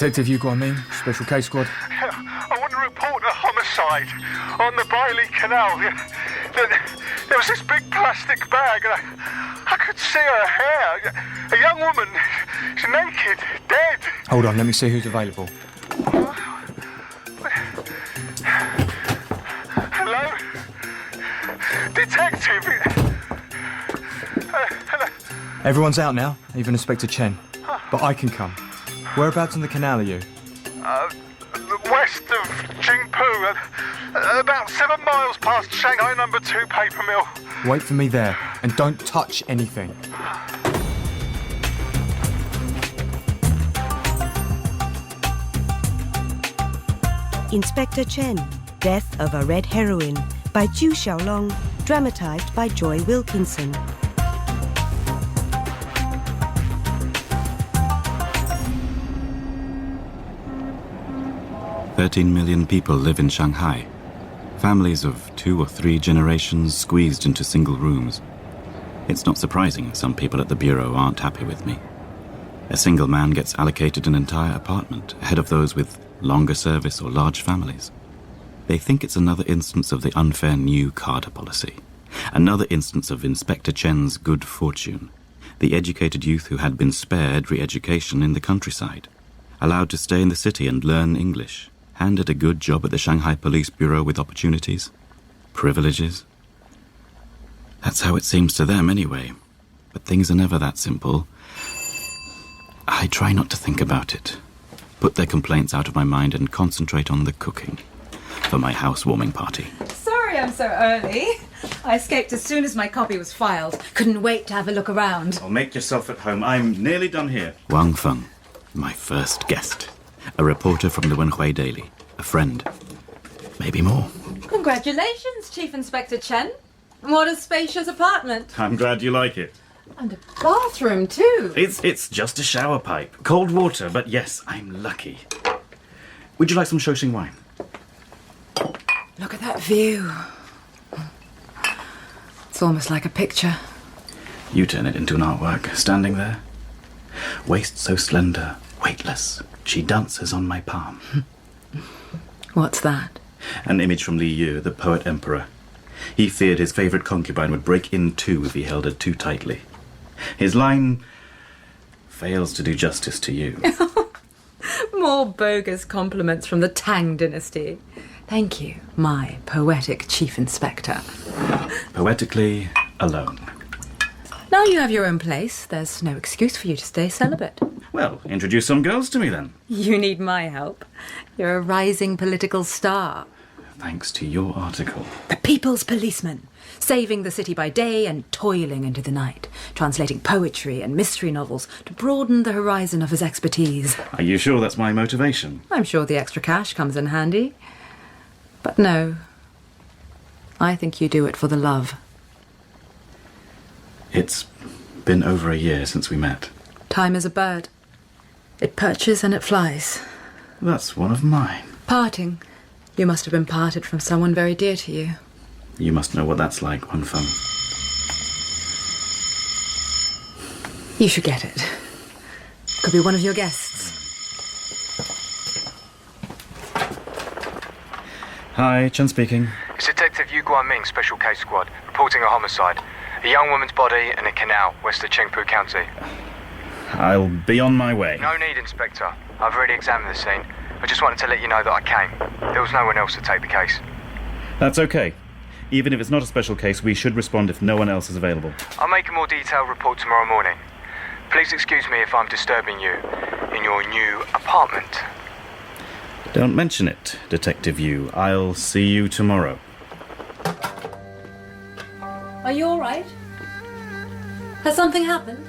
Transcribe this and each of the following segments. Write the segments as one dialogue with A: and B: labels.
A: Detective Yu Guanming, Special Case Squad.
B: I want to report a homicide on the Bailey Canal. There was this big plastic bag and I could see her hair. A young woman, she's naked, dead.
A: Hold on, let me see who's available.
B: Hello? Detective? Hello?
A: Everyone's out now, even Inspector Chen. But I can come. Whereabouts in the canal are you?
B: West of Jingpu, about 7 miles past Shanghai No. 2 paper mill.
A: Wait for me there, and don't touch anything.
C: Inspector Chen, Death of a Red Heroine, by Zhu Xiaolong, dramatised by Joy Wilkinson.
D: "13 million people live in Shanghai. Families of 2 or 3 generations squeezed into single rooms. It's not surprising some people at the Bureau aren't happy with me. A single man gets allocated an entire apartment, ahead of those with longer service or large families. They think it's another instance of the unfair new Carter policy. Another instance of Inspector Chen's good fortune. The educated youth who had been spared re-education in the countryside. Allowed to stay in the city and learn English. Handed a good job at the Shanghai Police Bureau with opportunities, privileges. That's how it seems to them anyway. But things are never that simple. I try not to think about it. Put their complaints out of my mind and concentrate on the cooking for my housewarming party.
E: Sorry I'm so early. I escaped as soon as my copy was filed. Couldn't wait to have a look around.
F: Well, make yourself at home. I'm nearly done here.
D: Wang Feng, my first guest. A reporter from the Wenhui Daily. A friend. Maybe more.
E: Congratulations, Chief Inspector Chen. What a spacious apartment.
F: I'm glad you like it.
E: And a bathroom, too.
F: It's just a shower pipe. Cold water, but yes, I'm lucky. Would you like some Shoshing wine?
E: Look at that view. It's almost like a picture.
F: You turn it into an artwork, standing there. Waist so slender, weightless. She dances on my palm.
E: What's that?
F: An image from Li Yu, the poet-emperor. He feared his favourite concubine would break in two if he held her too tightly. His line fails to do justice to you.
E: More bogus compliments from the Tang dynasty. Thank you, my poetic Chief Inspector.
F: Poetically alone.
E: Now you have your own place, there's no excuse for you to stay celibate.
F: Well, introduce some girls to me then.
E: You need my help. You're a rising political star.
F: Thanks to your article.
E: The people's policeman, saving the city by day and toiling into the night, translating poetry and mystery novels to broaden the horizon of his expertise.
F: Are you sure that's my motivation?
E: I'm sure the extra cash comes in handy. But no, I think you do it for the love.
F: It's been over a year since we met.
E: Time is a bird. It perches and it flies.
F: That's one of mine.
E: Parting. You must have been parted from someone very dear to you.
F: You must know what that's like, Wang Feng.
E: You should get it. Could be one of your guests.
F: Hi, Chen speaking.
G: It's Detective Yu Guanming, Special Case Squad, reporting a homicide. A young woman's body in a canal west of Chengpu County.
F: I'll be on my way.
G: No need, Inspector. I've already examined the scene. I just wanted to let you know that I came. There was no one else to take the case.
F: That's okay. Even if it's not a special case, we should respond if no one else is available.
G: I'll make a more detailed report tomorrow morning. Please excuse me if I'm disturbing you in your new apartment.
F: Don't mention it, Detective Yu. I'll see you tomorrow.
E: Are you all right? Has something happened?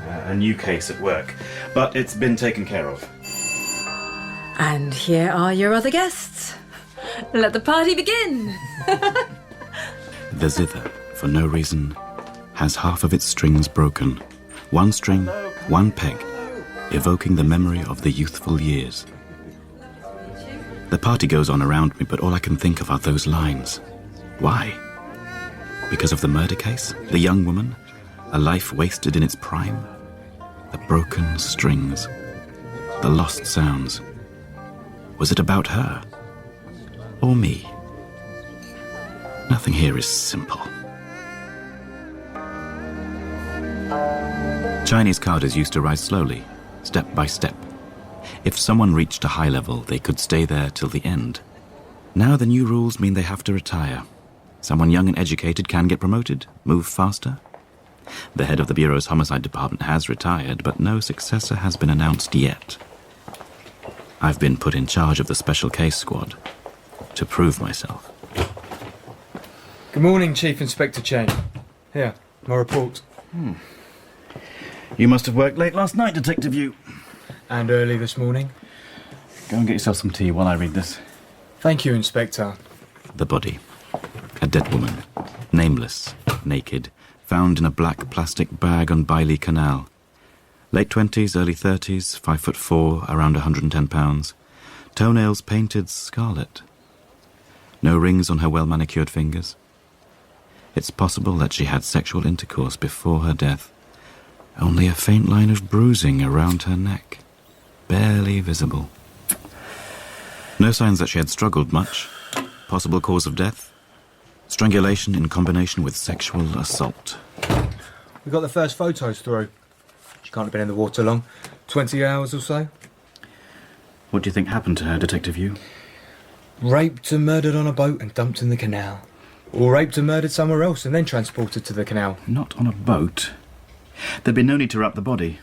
F: A new case at work, but it's been taken care of.
E: And here are your other guests. Let the party begin.
D: The zither, for no reason, has half of its strings broken. One string, one peg, evoking the memory of the youthful years. The party goes on around me, but all I can think of are those lines. Why? Because of the murder case? The young woman? A life wasted in its prime? The broken strings. The lost sounds. Was it about her? Or me? Nothing here is simple. Chinese cadres used to rise slowly, step by step. If someone reached a high level, they could stay there till the end. Now the new rules mean they have to retire. Someone young and educated can get promoted, move faster. The head of the Bureau's homicide department has retired, but no successor has been announced yet. I've been put in charge of the special case squad to prove myself.
A: Good morning, Chief Inspector Chen. Here, my report.
F: You must have worked late last night, Detective Yu.
A: And early this morning.
F: Go and get yourself some tea while I read this.
A: Thank you, Inspector.
D: The body. A dead woman. Nameless, naked, found in a black plastic bag on Bailey Canal. Late 20s, early 30s, 5'4", around 110 pounds. Toenails painted scarlet. No rings on her well-manicured fingers. It's possible that she had sexual intercourse before her death. Only a faint line of bruising around her neck. Barely visible. No signs that she had struggled much. Possible cause of death? Strangulation in combination with sexual assault.
A: We got the first photos through. She can't have been in the water long. 20 hours or so.
F: What do you think happened to her, Detective Yu?
A: Raped and murdered on a boat and dumped in the canal. Or raped and murdered somewhere else and then transported to the canal.
F: Not on a boat. There'd be no need to wrap the body.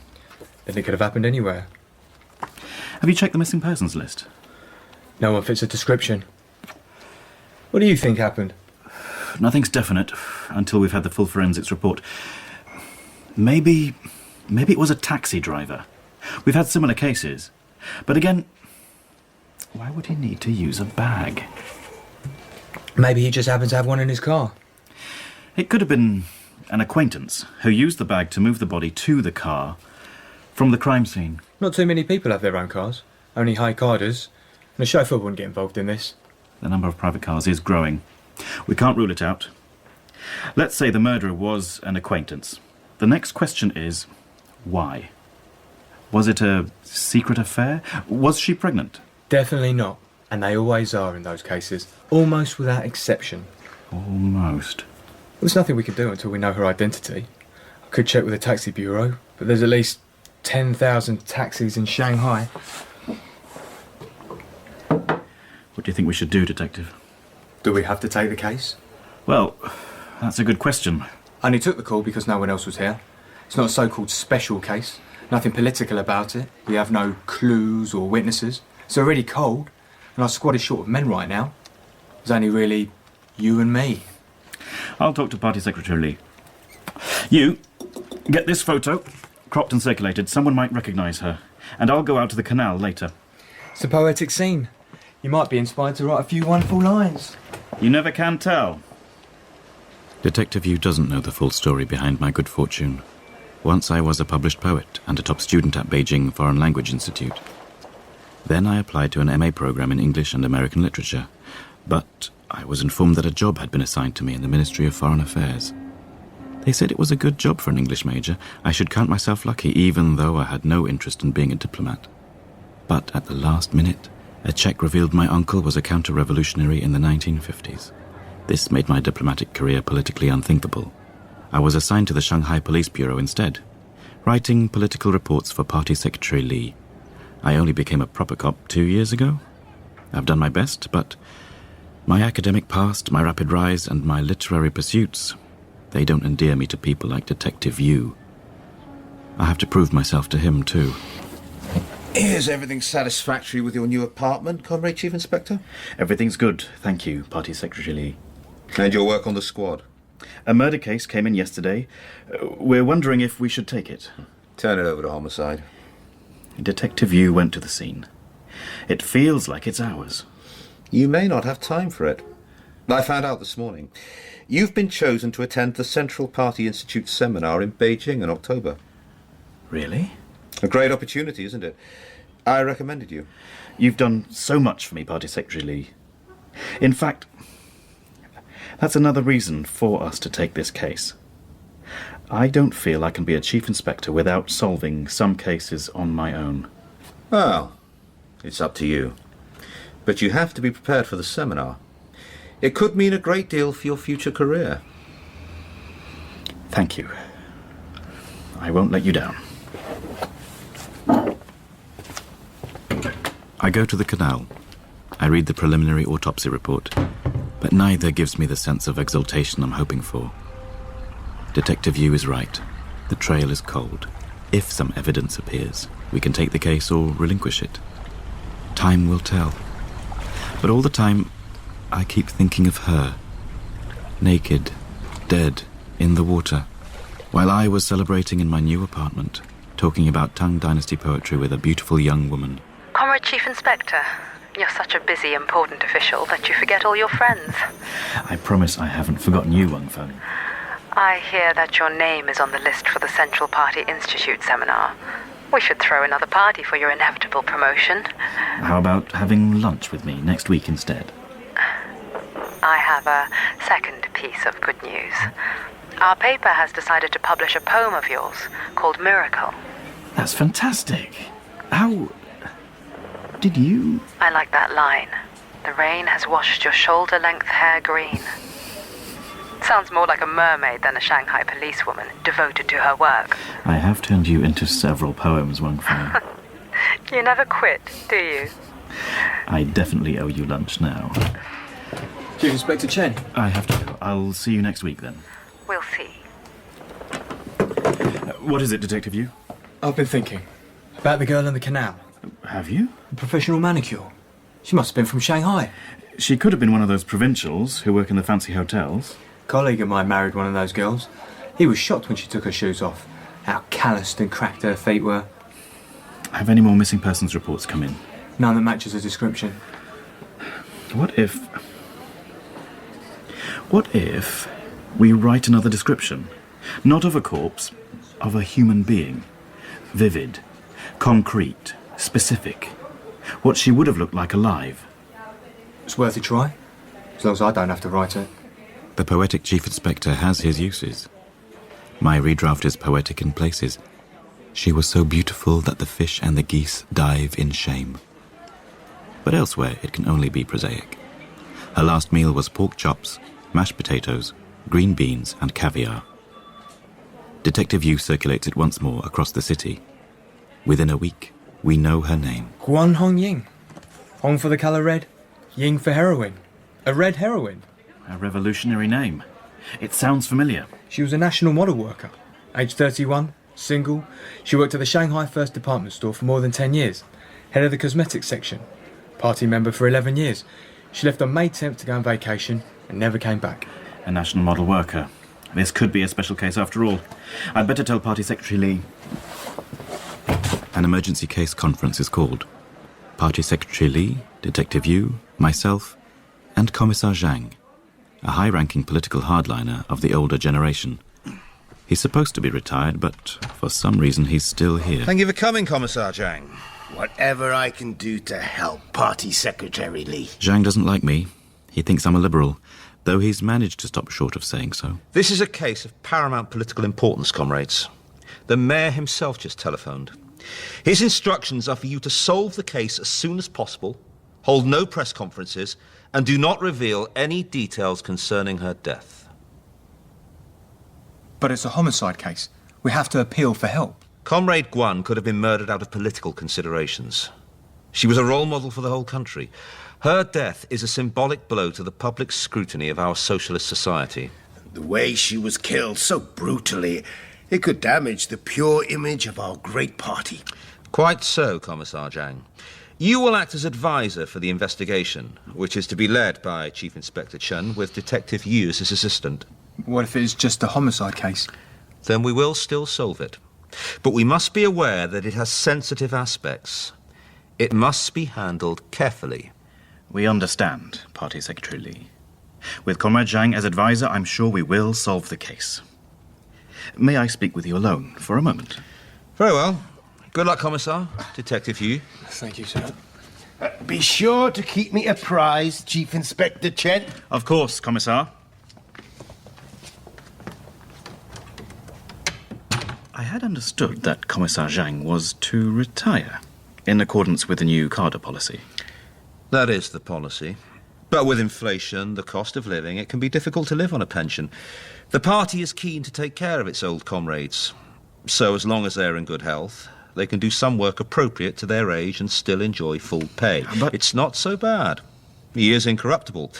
A: Then it could have happened anywhere.
F: Have you checked the missing persons list?
A: No one fits a description. What do you think happened?
F: Nothing's definite until we've had the full forensics report. Maybe it was a taxi driver. We've had similar cases. But again, why would he need to use a bag?
A: Maybe he just happened to have one in his car.
F: It could have been an acquaintance who used the bag to move the body to the car from the crime scene.
A: Not too many people have their own cars. Only high carders. And a chauffeur wouldn't get involved in this.
F: The number of private cars is growing. We can't rule it out. Let's say the murderer was an acquaintance. The next question is, why? Was it a secret affair? Was she pregnant?
A: Definitely not. And they always are in those cases. Almost without exception.
F: Almost.
A: There's nothing we can do until we know her identity. I could check with the taxi bureau, but there's at least 10,000 taxis in Shanghai.
F: What do you think we should do, Detective?
A: Do we have to take the case?
F: Well, that's a good question.
A: I only took the call because no one else was here. It's not a so-called special case. Nothing political about it. We have no clues or witnesses. It's already cold, and our squad is short of men right now. There's only really you and me.
F: I'll talk to Party Secretary Lee. You, get this photo, cropped and circulated. Someone might recognise her. And I'll go out to the canal later.
A: It's a poetic scene. You might be inspired to write a few wonderful lines.
F: You never can tell.
D: Detective Yu doesn't know the full story behind my good fortune. Once I was a published poet and a top student at Beijing Foreign Language Institute. Then I applied to an MA program in English and American literature, but I was informed that a job had been assigned to me in the Ministry of Foreign Affairs. They said it was a good job for an English major. I should count myself lucky, even though I had no interest in being a diplomat. But at the last minute, a check revealed my uncle was a counter-revolutionary in the 1950s. This made my diplomatic career politically unthinkable. I was assigned to the Shanghai Police Bureau instead, writing political reports for Party Secretary Lee. I only became a proper cop 2 years ago. I've done my best, but my academic past, my rapid rise, and my literary pursuits, they don't endear me to people like Detective Yu. I have to prove myself to him, too.
H: Is everything satisfactory with your new apartment, Comrade Chief Inspector?
F: Everything's good, thank you, Party Secretary Lee.
H: And your work on the squad?
F: A murder case came in yesterday. We're wondering if we should take it.
H: Turn it over to homicide.
F: Detective Yu went to the scene. It feels like it's ours.
H: You may not have time for it. I found out this morning. You've been chosen to attend the Central Party Institute seminar in Beijing in October.
F: Really?
H: A great opportunity, isn't it? I recommended you.
F: You've done so much for me, Party Secretary Lee. In fact, that's another reason for us to take this case. I don't feel I can be a chief inspector without solving some cases on my own.
H: Well, it's up to you. But you have to be prepared for the seminar. It could mean a great deal for your future career.
F: Thank you. I won't let you down.
D: I go to the canal. I read the preliminary autopsy report, but neither gives me the sense of exultation I'm hoping for. Detective Yu is right. The trail is cold. If some evidence appears, we can take the case or relinquish it. Time will tell. But all the time, I keep thinking of her. Naked, dead, in the water, while I was celebrating in my new apartment, talking about Tang Dynasty poetry with a beautiful young woman.
E: Comrade Chief Inspector, you're such a busy, important official that you forget all your friends.
F: I promise I haven't forgotten you, Wang Feng.
E: I hear that your name is on the list for the Central Party Institute seminar. We should throw another party for your inevitable promotion.
F: How about having lunch with me next week instead?
E: I have a second piece of good news. Our paper has decided to publish a poem of yours called Miracle.
F: That's fantastic. How did you...
E: I like that line. The rain has washed your shoulder-length hair green. Sounds more like a mermaid than a Shanghai policewoman devoted to her work.
F: I have turned you into several poems, Wang Feng.
E: You never quit, do you?
F: I definitely owe you lunch now.
A: Chief Inspector Chen.
F: I have to go. I'll see you next week then.
E: We'll see.
F: What is it, Detective Yu?
A: I've been thinking about the girl in the canal.
F: Have you?
A: A professional manicure. She must have been from Shanghai.
F: She could have been one of those provincials who work in the fancy hotels.
A: A colleague of mine married one of those girls. He was shocked when she took her shoes off. How calloused and cracked her feet were.
F: Have any more missing persons reports come in?
A: None that matches the description.
F: What if we write another description? Not of a corpse, of a human being. Vivid, concrete, specific. What she would have looked like alive.
A: It's worth a try, as long as I don't have to write it.
D: The poetic chief inspector has his uses. My redraft is poetic in places. She was so beautiful that the fish and the geese dive in shame. But elsewhere it can only be prosaic. Her last meal was pork chops, mashed potatoes, green beans and caviar. Detective Yu circulates it once more across the city. Within a week, we know her name.
A: Guan Hong Ying. Hong for the colour red, Ying for heroine. A red heroine.
F: A revolutionary name. It sounds familiar.
A: She was a national model worker. Age 31, single. She worked at the Shanghai First Department Store for more than 10 years. Head of the cosmetics section. Party member for 11 years. She left on May 10th to go on vacation and never came back.
F: A national model worker. This could be a special case after all. I'd better tell Party Secretary Li.
D: An emergency case conference is called. Party Secretary Li, Detective Yu, myself, and Commissar Zhang, a high-ranking political hardliner of the older generation. He's supposed to be retired, but for some reason he's still here.
H: Thank you for coming, Commissar Zhang.
I: Whatever I can do to help, Party Secretary Li.
D: Zhang doesn't like me. He thinks I'm a liberal, though he's managed to stop short of saying so.
H: This is a case of paramount political importance, comrades. The mayor himself just telephoned. His instructions are for you to solve the case as soon as possible, hold no press conferences, and do not reveal any details concerning her death.
A: But it's a homicide case. We have to appeal for help.
H: Comrade Guan could have been murdered out of political considerations. She was a role model for the whole country. Her death is a symbolic blow to the public scrutiny of our socialist society.
I: The way she was killed so brutally, it could damage the pure image of our great party.
H: Quite so, Commissar Zhang. You will act as advisor for the investigation, which is to be led by Chief Inspector Chen with Detective Yu as his assistant.
A: What if it's just a homicide case?
H: Then we will still solve it. But we must be aware that it has sensitive aspects. It must be handled carefully.
F: We understand, Party Secretary Li. With Comrade Zhang as advisor, I'm sure we will solve the case. May I speak with you alone for a moment?
H: Very well. Good luck, Commissar. Detective Yu.
A: Thank you, sir.
I: Be sure to keep me apprised, Chief Inspector Chen.
F: Of course, Commissar. I had understood that Commissar Zhang was to retire. In accordance with the new Carter policy.
H: That is the policy. But with inflation, the cost of living, it can be difficult to live on a pension. The party is keen to take care of its old comrades. So as long as they're in good health, they can do some work appropriate to their age and still enjoy full pay.
F: But
H: it's not so bad. He is incorruptible.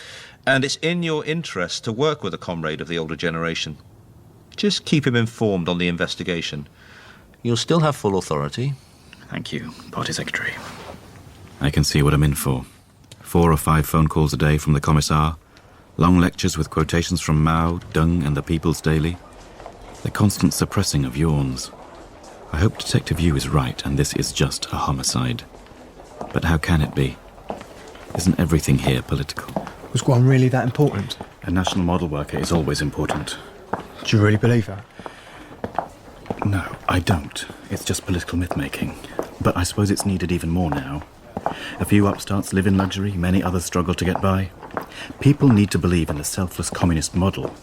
H: And it's in your interest to work with a comrade of the older generation. Just keep him informed on the investigation. You'll still have full authority.
F: Thank you, Party Secretary.
D: I can see what I'm in for. 4 or 5 phone calls a day from the Commissar, long lectures with quotations from Mao, Deng and the People's Daily. The constant suppressing of yawns. I hope Detective Yu is right and this is just a homicide. But how can it be? Isn't everything here political?
A: Was Guan really that important?
F: A national model worker is always important.
A: Do you really believe that?
F: No, I don't. It's just political myth-making. But I suppose it's needed even more now. A few upstarts live in luxury, many others struggle to get by. People need to believe in the selfless communist model.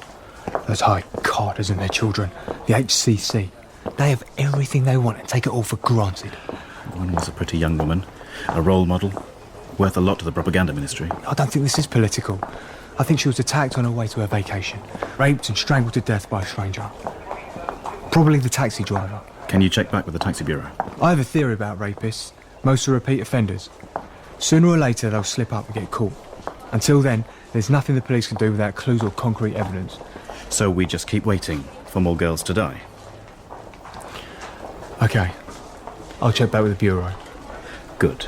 A: Those high carders and their children, the HCC, they have everything they want and take it all for granted.
F: One was a pretty young woman, a role model, worth a lot to the propaganda ministry.
A: I don't think this is political. I think she was attacked on her way to her vacation, raped and strangled to death by a stranger. Probably the taxi driver.
F: Can you check back with the taxi bureau?
A: I have a theory about rapists. Most are repeat offenders. Sooner or later they'll slip up and get caught. Until then, there's nothing the police can do without clues or concrete evidence.
F: So we just keep waiting for more girls to die?
A: OK. I'll check back with the bureau.
F: Good.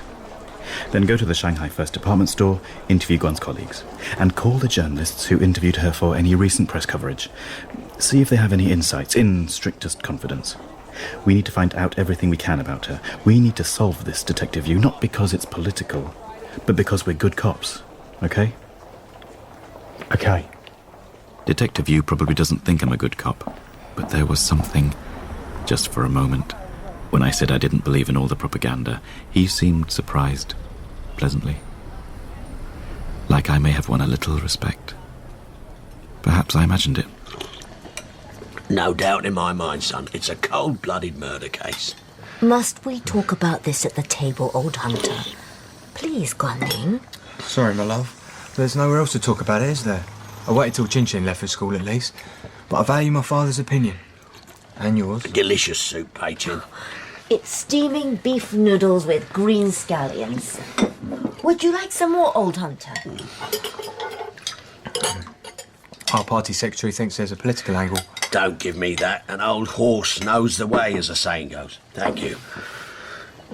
F: Then go to the Shanghai First Department Store, interview Guan's colleagues, and call the journalists who interviewed her for any recent press coverage. See if they have any insights, in strictest confidence. We need to find out everything we can about her. We need to solve this, Detective Yu, not because it's political, but because we're good cops, OK?
A: OK.
D: Detective Yu probably doesn't think I'm a good cop, but there was something, just for a moment. When I said I didn't believe in all the propaganda, he seemed surprised, pleasantly. Like I may have won a little respect. Perhaps I imagined it.
J: No doubt in my mind, son. It's a cold-blooded murder case.
K: Must we talk about this at the table, old hunter? Please, Guanming.
A: Sorry, my love. There's nowhere else to talk about it, is there? I waited till Chen Chen left for school, at least. But I value my father's opinion. And yours.
J: Delicious soup, Pei-Chin.
K: It's steaming beef noodles with green scallions. Would you like some more, old hunter?
A: Our party secretary thinks there's a political angle.
J: Don't give me that. An old horse knows the way, as the saying goes. Thank you.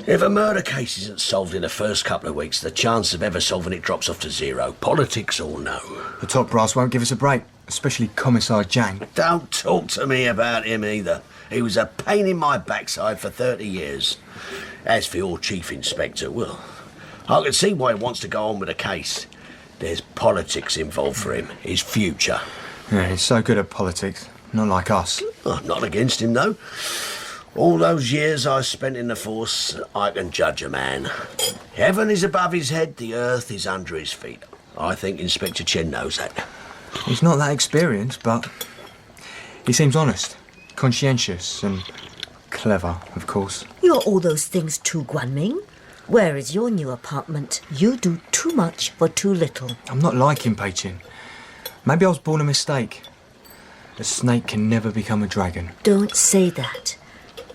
J: If a murder case isn't solved in the first couple of weeks, the chance of ever solving it drops off to zero. Politics or no.
A: The top brass won't give us a break, especially Commissar Zhang.
J: Don't talk to me about him either. He was a pain in my backside for 30 years. As for your chief inspector, well, I can see why he wants to go on with the case. There's politics involved for him, his future.
A: Yeah, he's so good at politics. Not like us.
J: Oh, not against him, though. All those years I spent in the force, I can judge a man. Heaven is above his head, the earth is under his feet. I think Inspector Chen knows that.
A: He's not that experienced, but he seems honest, conscientious and clever, of course.
K: You're all those things too, Guanming. Where is your new apartment? You do too much for too little.
A: I'm not like him, Pei-Chin. Maybe I was born a mistake. A snake can never become a dragon.
K: Don't say that.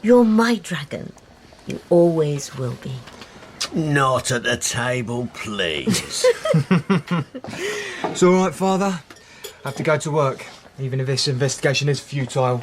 K: You're my dragon. You always will be.
J: Not at the table, please.
A: It's all right, Father. I have to go to work, even if this investigation is futile.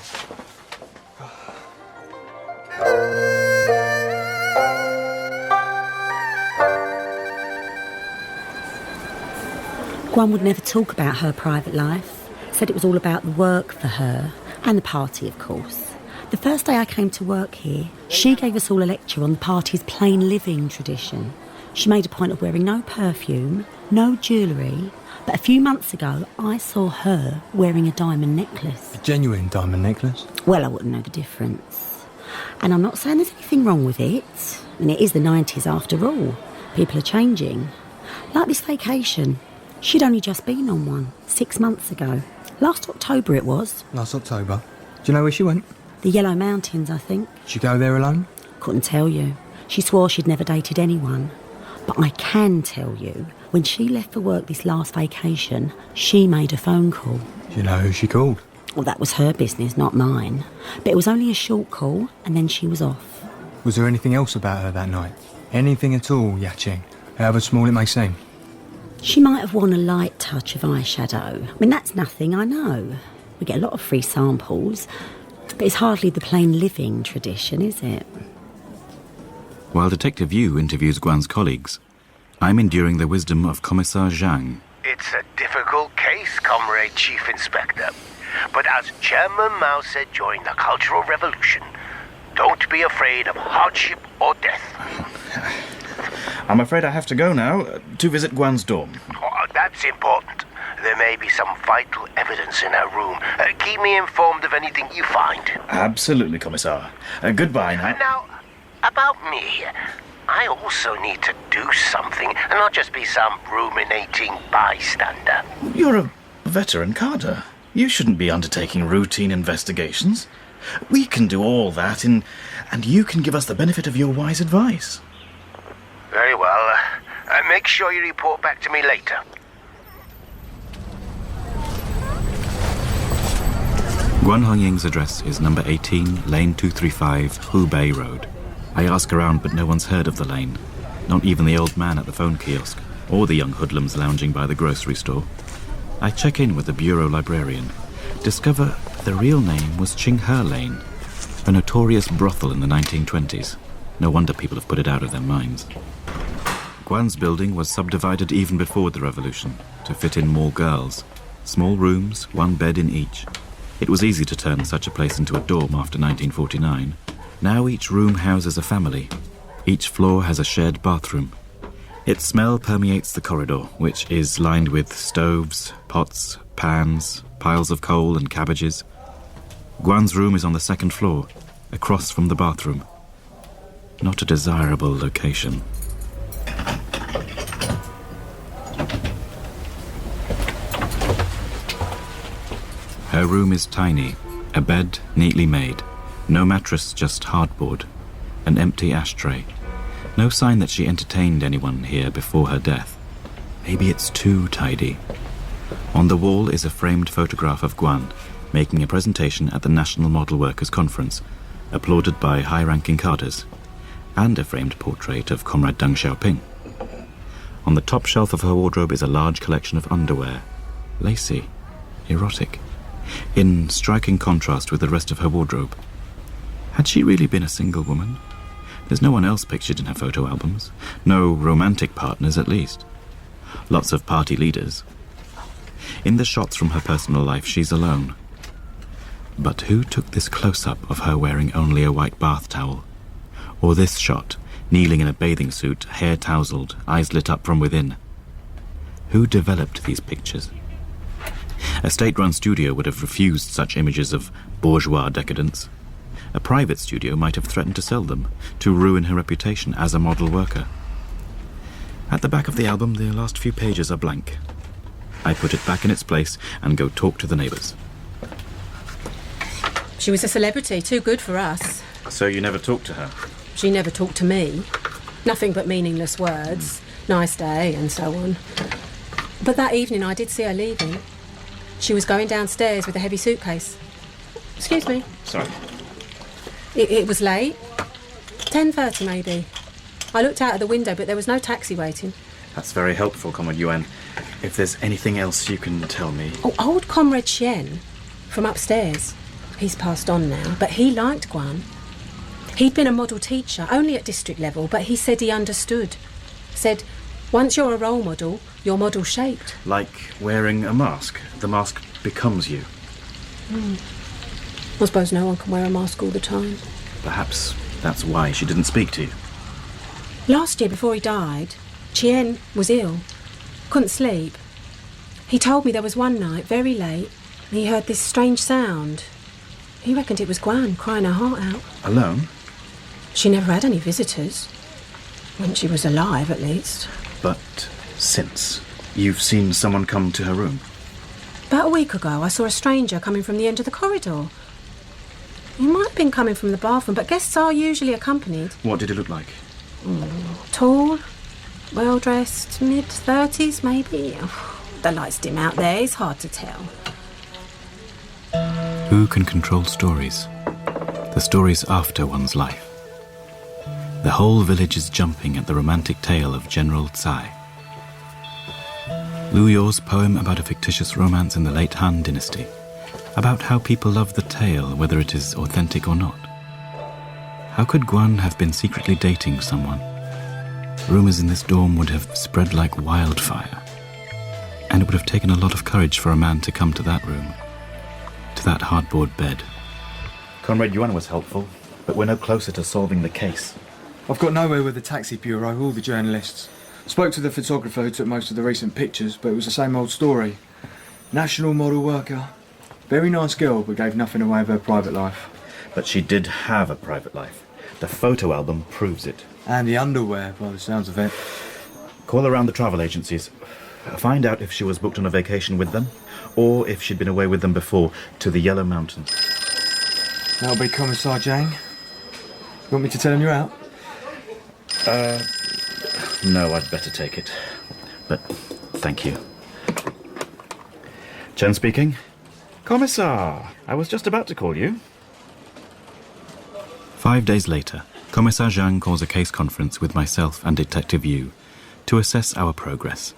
L: Guan would never talk about her private life. Said it was all about the work for her, and the party, of course. The first day I came to work here, she gave us all a lecture on the party's plain living tradition. She made a point of wearing no perfume, no jewellery, but a few months ago I saw her wearing a diamond necklace.
A: A genuine diamond necklace?
L: Well, I wouldn't know the difference. And I'm not saying there's anything wrong with it. I mean, it is the 90s after all. People are changing. Like this vacation. She'd only just been on one, 6 months ago. Last October it was.
A: Last October? Do you know where she went?
L: The Yellow Mountains, I think.
A: Did you go there alone?
L: Couldn't tell you. She swore she'd never dated anyone. But I can tell you, when she left for work this last vacation, she made a phone call.
A: Do you know who she called?
L: Well, that was her business, not mine. But it was only a short call, and then she was off.
A: Was there anything else about her that night? Anything at all, Yacheng? However small it may seem.
L: She might have worn a light touch of eyeshadow. I mean, that's nothing, I know. We get a lot of free samples, but it's hardly the plain living tradition, is it?
D: While Detective Yu interviews Guan's colleagues, I'm enduring the wisdom of Commissar Zhang.
I: It's a difficult case, Comrade Chief Inspector. But as Chairman Mao said during the Cultural Revolution, don't be afraid of hardship or death.
F: I'm afraid I have to go now to visit Guan's dorm.
I: Oh, that's important. There may be some vital evidence in her room. Keep me informed of anything you find.
F: Absolutely, Commissar. Goodbye now.
I: Now, about me. I also need to do something and not just be some ruminating bystander.
F: You're a veteran cadre. You shouldn't be undertaking routine investigations. We can do all that, and you can give us the benefit of your wise advice.
I: Very well. Make sure you report back to me later.
D: Guan Hongying's address is number 18, Lane 235, Hubei Road. I ask around, but no one's heard of the lane. Not even the old man at the phone kiosk, or the young hoodlums lounging by the grocery store. I check in with the bureau librarian. Discover the real name was Qinghe Lane, a notorious brothel in the 1920s. No wonder people have put it out of their minds. Guan's building was subdivided even before the revolution to fit in more girls. Small rooms, one bed in each. It was easy to turn such a place into a dorm after 1949. Now each room houses a family. Each floor has a shared bathroom. Its smell permeates the corridor, which is lined with stoves, pots, pans, piles of coal and cabbages. Guan's room is on the second floor, across from the bathroom. Not a desirable location. Her room is tiny, a bed neatly made. No mattress, just hardboard. An empty ashtray. No sign that she entertained anyone here before her death. Maybe it's too tidy. On the wall is a framed photograph of Guan, making a presentation at the National Model Workers' Conference, applauded by high-ranking cadres, and a framed portrait of Comrade Deng Xiaoping. On the top shelf of her wardrobe is a large collection of underwear. Lacy. Erotic. In striking contrast with the rest of her wardrobe. Had she really been a single woman? There's no one else pictured in her photo albums. No romantic partners, at least. Lots of party leaders. In the shots from her personal life, she's alone. But who took this close-up of her wearing only a white bath towel? Or this shot, kneeling in a bathing suit, hair tousled, eyes lit up from within? Who developed these pictures? A state-run studio would have refused such images of bourgeois decadence. A private studio might have threatened to sell them, to ruin her reputation as a model worker. At the back of the album, the last few pages are blank. I put it back in its place and go talk to the neighbours.
M: She was a celebrity, too good for us.
F: So you never talked to her?
M: She never talked to me. Nothing but meaningless words. Nice day, and so on. But that evening I did see her leaving. She was going downstairs with a heavy suitcase. Excuse me.
F: Sorry.
M: It was late. 10:30 maybe. I looked out of the window, but there was no taxi waiting.
F: That's very helpful, Comrade Yuan. If there's anything else you can tell me...
M: Oh, old Comrade Chen from upstairs. He's passed on now, but he liked Guan. He'd been a model teacher, only at district level, but he said he understood. Said, once you're a role model, you're model shaped.
F: Like wearing a mask. The mask becomes you.
M: I suppose no one can wear a mask all the time.
F: Perhaps that's why she didn't speak to you.
M: Last year, before he died, Chen was ill. Couldn't sleep. He told me there was one night, very late, he heard this strange sound. He reckoned it was Guan crying her heart out.
F: Alone?
M: She never had any visitors. When she was alive, at least.
F: But since? You've seen someone come to her room?
M: About a week ago, I saw a stranger coming from the end of the corridor. He might have been coming from the bathroom, but guests are usually accompanied.
F: What did he look like?
M: Tall, well-dressed, mid-30s maybe. The lights dim out there, it's hard to tell.
D: Who can control stories? The stories after one's life. The whole village is jumping at the romantic tale of General Tsai. Lu Yor's poem about a fictitious romance in the late Han Dynasty, about how people love the tale whether it is authentic or not. How could Guan have been secretly dating someone? Rumours in this dorm would have spread like wildfire. And it would have taken a lot of courage for a man to come to that room, to that hardboard bed.
F: Comrade Yuan was helpful, but we're no closer to solving the case.
A: I've got nowhere with the taxi bureau, all the journalists. Spoke to the photographer who took most of the recent pictures, but it was the same old story. National model worker. Very nice girl, but gave nothing away of her private life.
F: But she did have a private life. The photo album proves it.
A: And the underwear, by the sounds of it.
F: Call around the travel agencies. Find out if she was booked on a vacation with them, or if she'd been away with them before, to the Yellow Mountains.
A: That'll be Commissar Jang. You want me to tell him you're out?
F: No, I'd better take it. But thank you. Chen speaking. Commissar, I was just about to call you.
D: 5 days later, Commissar Zhang calls a case conference with myself and Detective Yu to assess our progress.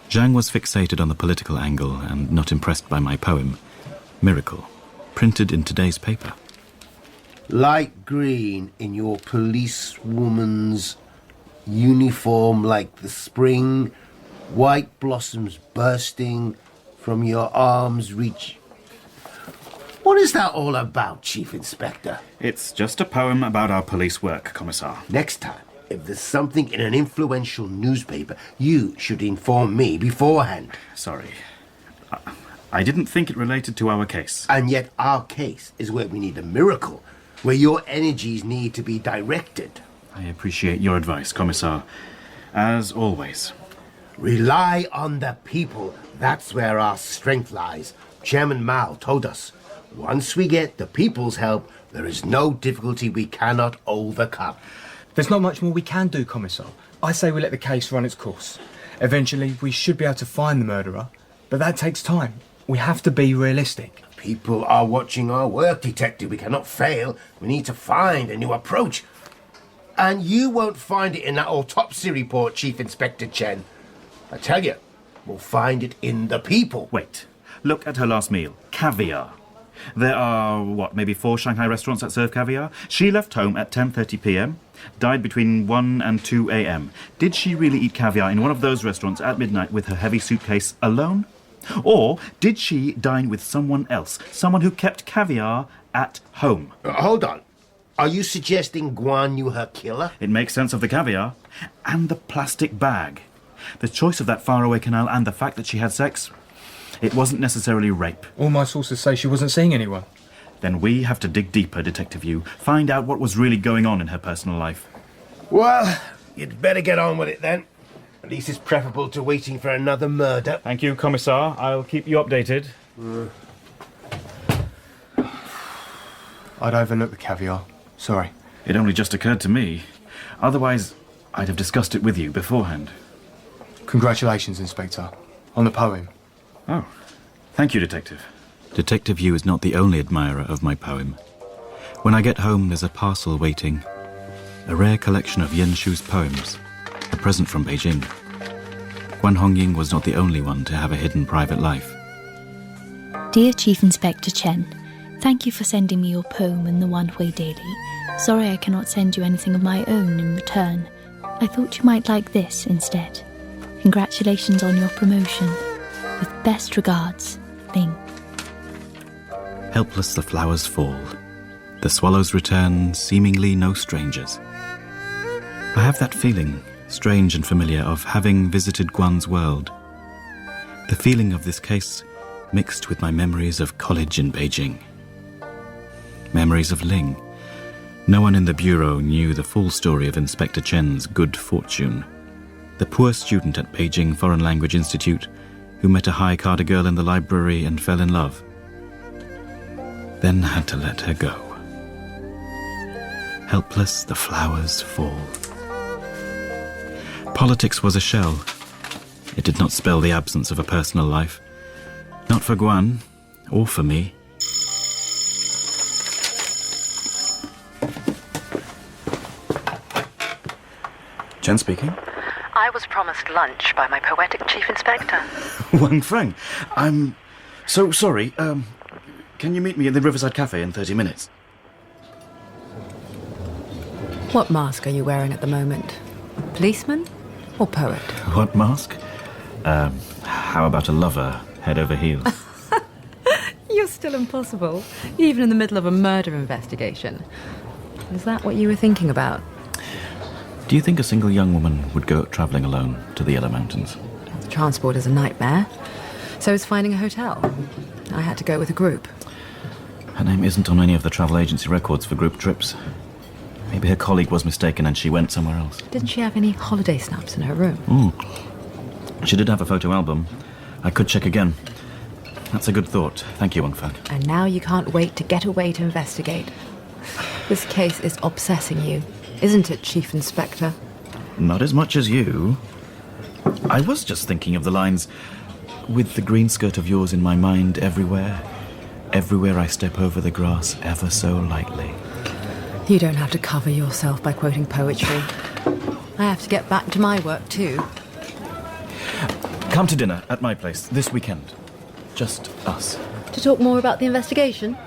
D: Zhang was fixated on the political angle and not impressed by my poem, Miracle, printed in today's paper.
I: Light green in your policewoman's uniform like the spring, white blossoms bursting from your arm's reach. What is that all about, Chief Inspector?
F: It's just a poem about our police work, Commissar.
I: Next time, if there's something in an influential newspaper, you should inform me beforehand.
F: Sorry. I didn't think it related to our case.
I: And yet our case is where we need a miracle, where your energies need to be directed.
F: I appreciate your advice, Commissar. As always.
I: Rely on the people. That's where our strength lies. Chairman Mao told us, once we get the people's help, there is no difficulty we cannot overcome.
A: There's not much more we can do, Commissar. I say we let the case run its course. Eventually, we should be able to find the murderer, but that takes time. We have to be realistic.
I: People are watching our work, Detective. We cannot fail. We need to find a new approach. And you won't find it in that autopsy report, Chief Inspector Chen. I tell you, we'll find it in the people.
F: Wait. Look at her last meal. Caviar. There are, maybe 4 Shanghai restaurants that serve caviar? She left home at 10:30 p.m., died between 1 and 2 a.m. Did she really eat caviar in one of those restaurants at midnight with her heavy suitcase alone? Or did she dine with someone else, someone who kept caviar at home?
I: Hold on. Are you suggesting Guan knew her killer?
F: It makes sense of the caviar. And the plastic bag. The choice of that faraway canal and the fact that she had sex, it wasn't necessarily rape.
A: All my sources say she wasn't seeing anyone.
F: Then we have to dig deeper, Detective Yu. Find out what was really going on in her personal life.
I: Well, you'd better get on with it then. At least it's preferable to waiting for another murder.
F: Thank you, Commissar. I'll keep you updated.
A: I'd overlooked the caviar. Sorry.
F: It only just occurred to me. Otherwise, I'd have discussed it with you beforehand.
A: Congratulations, Inspector. On the poem.
F: Oh, thank you, Detective.
D: Detective Yu is not the only admirer of my poem. When I get home, there's a parcel waiting. A rare collection of Yen Shu's poems. A present from Beijing. Guan Hongying was not the only one to have a hidden private life.
N: Dear Chief Inspector Chen, thank you for sending me your poem in the Wan Hui Daily. Sorry I cannot send you anything of my own in return. I thought you might like this instead. Congratulations on your promotion. With best regards, Ling.
D: Helpless the flowers fall. The swallows return, seemingly no strangers. I have that feeling, strange and familiar, of having visited Guan's world. The feeling of this case mixed with my memories of college in Beijing. Memories of Ling. No one in the bureau knew the full story of Inspector Chen's good fortune. The poor student at Beijing Foreign Language Institute who met a high-carder girl in the library and fell in love. Then had to let her go. Helpless the flowers fall. Politics was a shell. It did not spell the absence of a personal life. Not for Guan, or for me.
F: Chen speaking.
E: I was promised lunch by my poetic chief inspector.
F: Wang Feng, I'm so sorry. Can you meet me at the Riverside Cafe in 30 minutes?
E: What mask are you wearing at the moment? Policeman or poet?
F: What mask? How about a lover, head over heels?
E: You're still impossible, even in the middle of a murder investigation. Is that what you were thinking about?
F: Do you think a single young woman would go travelling alone to the Yellow Mountains?
E: Transport is a nightmare. So is finding a hotel. I had to go with a group.
F: Her name isn't on any of the travel agency records for group trips. Maybe her colleague was mistaken and she went somewhere else.
E: Didn't she have any holiday snaps in her room?
F: She did have a photo album. I could check again. That's a good thought. Thank you, Wang Feng.
E: And now you can't wait to get away to investigate. This case is obsessing you, isn't it, Chief Inspector?
F: Not as much as you. I was just thinking of the lines, with the green skirt of yours in my mind everywhere. Everywhere I step over the grass ever so lightly.
E: You don't have to cover yourself by quoting poetry. I have to get back to my work too.
F: Come to dinner at my place this weekend. Just us.
E: To talk more about the investigation?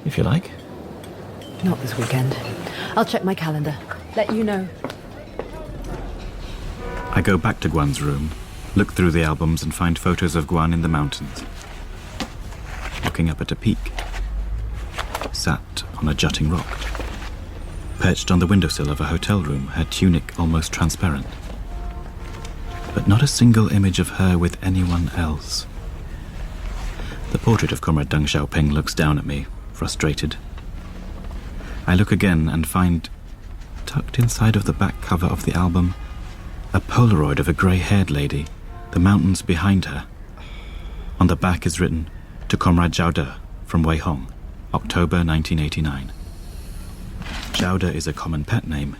F: If you like.
E: Not this weekend. I'll check my calendar. Let you know.
D: I go back to Guan's room, look through the albums and find photos of Guan in the mountains. Looking up at a peak. Sat on a jutting rock. Perched on the windowsill of a hotel room, her tunic almost transparent. But not a single image of her with anyone else. The portrait of Comrade Deng Xiaoping looks down at me, frustrated. I look again and find, tucked inside of the back cover of the album, a Polaroid of a grey-haired lady, the mountains behind her. On the back is written, to Comrade Zhao De from Wei Hong, October 1989. Zhao De is a common pet name.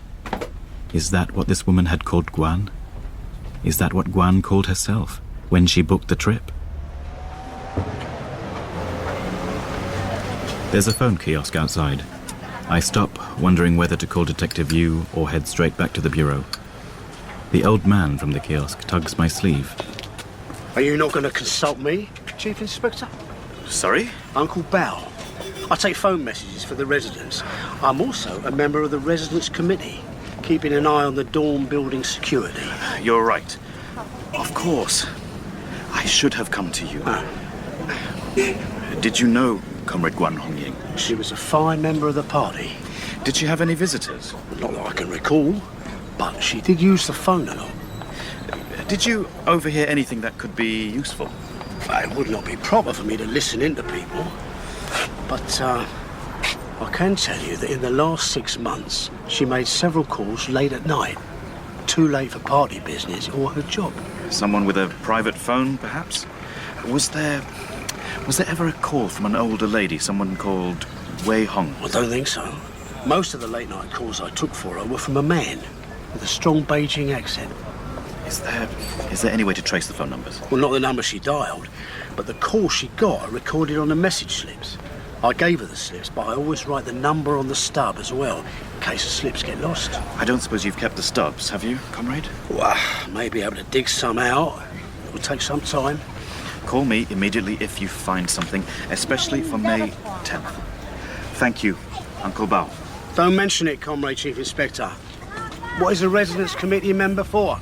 D: Is that what this woman had called Guan? Is that what Guan called herself when she booked the trip? There's a phone kiosk outside. I stop, wondering whether to call Detective Yu or head straight back to the bureau. The old man from the kiosk tugs my sleeve.
J: Are you not going to consult me, Chief Inspector?
F: Sorry?
J: Uncle Bao. I take phone messages for the residents. I'm also a member of the residents' committee, keeping an eye on the dorm building security.
F: You're right. Of course. I should have come to you. Did you know Comrade Guan Hongying?
J: She was a fine member of the party.
F: Did she have any visitors?
J: Not that I can recall, but she did use the phone a lot.
F: Did you overhear anything that could be useful?
J: It would not be proper for me to listen in to people. But I can tell you that in the last 6 months, she made several calls late at night. Too late for party business or her job.
F: Someone with a private phone, perhaps? Was there ever a call from an older lady, someone called Wei Hong?
J: I don't think so. Most of the late-night calls I took for her were from a man with a strong Beijing accent.
F: Is there any way to trace the phone numbers?
J: Well, not the number she dialed, but the calls she got are recorded on the message slips. I gave her the slips, but I always write the number on the stub as well, in case the slips get lost.
F: I don't suppose you've kept the stubs, have you, comrade?
J: Well, may be able to dig some out. It will take some time.
F: Call me immediately if you find something, especially for May 10th. Thank you, Uncle Bao.
J: Don't mention it, Comrade Chief Inspector. What is a residence committee member for?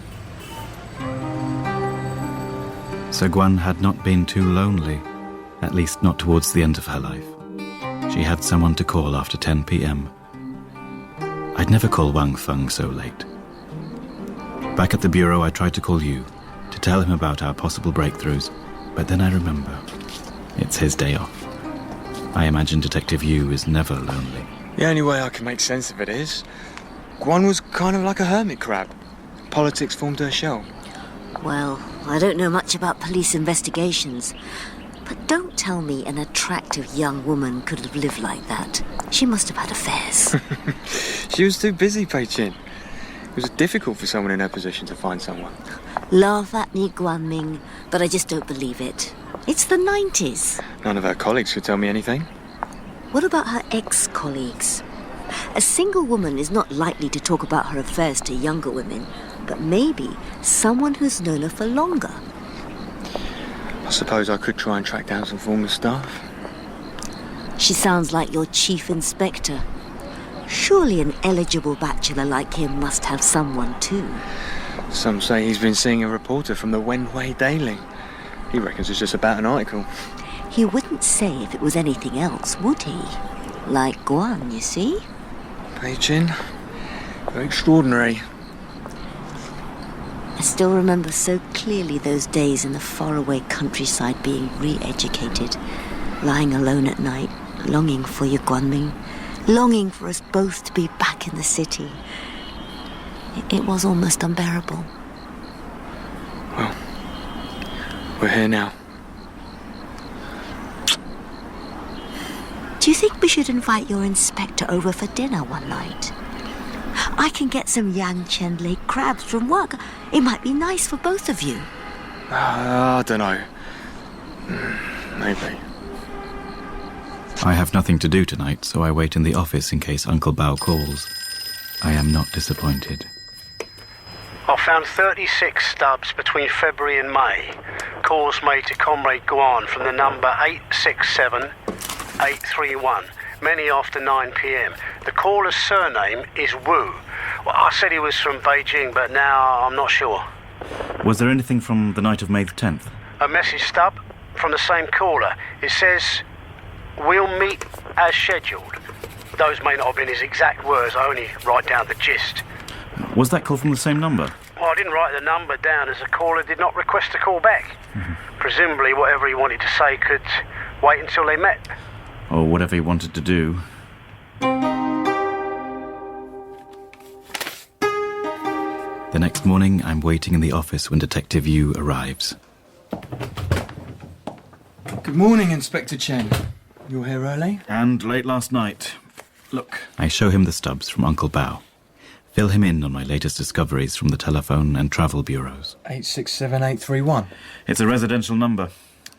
D: So Guan had not been too lonely, at least not towards the end of her life. She had someone to call after 10 p.m. I'd never call Wang Feng so late. Back at the bureau, I tried to call Yu to tell him about our possible breakthroughs, but then I remember it's his day off. I imagine Detective Yu is never lonely.
A: The only way I can make sense of it is, Guan was kind of like a hermit crab. Politics formed her shell.
K: Well, I don't know much about police investigations, but don't tell me an attractive young woman could have lived like that. She must have had affairs.
A: She was too busy, Pei Chen. It was difficult for someone in her position to find someone.
K: Laugh at me, Guanming, but I just don't believe it. It's the 90s.
A: None of her colleagues could tell me anything.
K: What about her ex-colleagues? A single woman is not likely to talk about her affairs to younger women, but maybe someone who's known her for longer.
A: I suppose I could try and track down some former staff.
K: She sounds like your chief inspector. Surely an eligible bachelor like him must have someone too.
A: Some say he's been seeing a reporter from the Wenhui Daily. He reckons it's just about an article.
K: He wouldn't say if it was anything else, would he? Like Guan, you see?
A: Hey, Chen. Very extraordinary.
K: I still remember so clearly those days in the faraway countryside being re-educated, lying alone at night, longing for you, Guanming, longing for us both to be back in the city. It was almost unbearable.
A: Well, we're here now.
K: Do you think we should invite your inspector over for dinner one night? I can get some Yang Chen Lake crabs from work. It might be nice for both of you.
A: I don't know. Maybe.
D: I have nothing to do tonight, so I wait in the office in case Uncle Bao calls. I am not disappointed.
O: I found 36 stubs between February and May. Calls made to Comrade Guan from the number 867-831, many after 9 p.m. The caller's surname is Wu. Well, I said he was from Beijing, but now I'm not sure.
F: Was there anything from the night of May the 10th?
O: A message stub from the same caller. It says, "We'll meet as scheduled." Those may not have been his exact words. I only write down the gist.
F: Was that call from the same number?
O: Well, I didn't write the number down as the caller did not request a call back. Presumably whatever he wanted to say could wait until they met.
F: Or whatever he wanted to do.
D: The next morning, I'm waiting in the office when Detective Yu arrives.
A: Good morning, Inspector Chen. You're here early?
F: And late last night. Look.
D: I show him the stubs from Uncle Bao. Fill him in on my latest discoveries from the telephone and travel bureaus.
A: 867-831.
F: It's a residential number.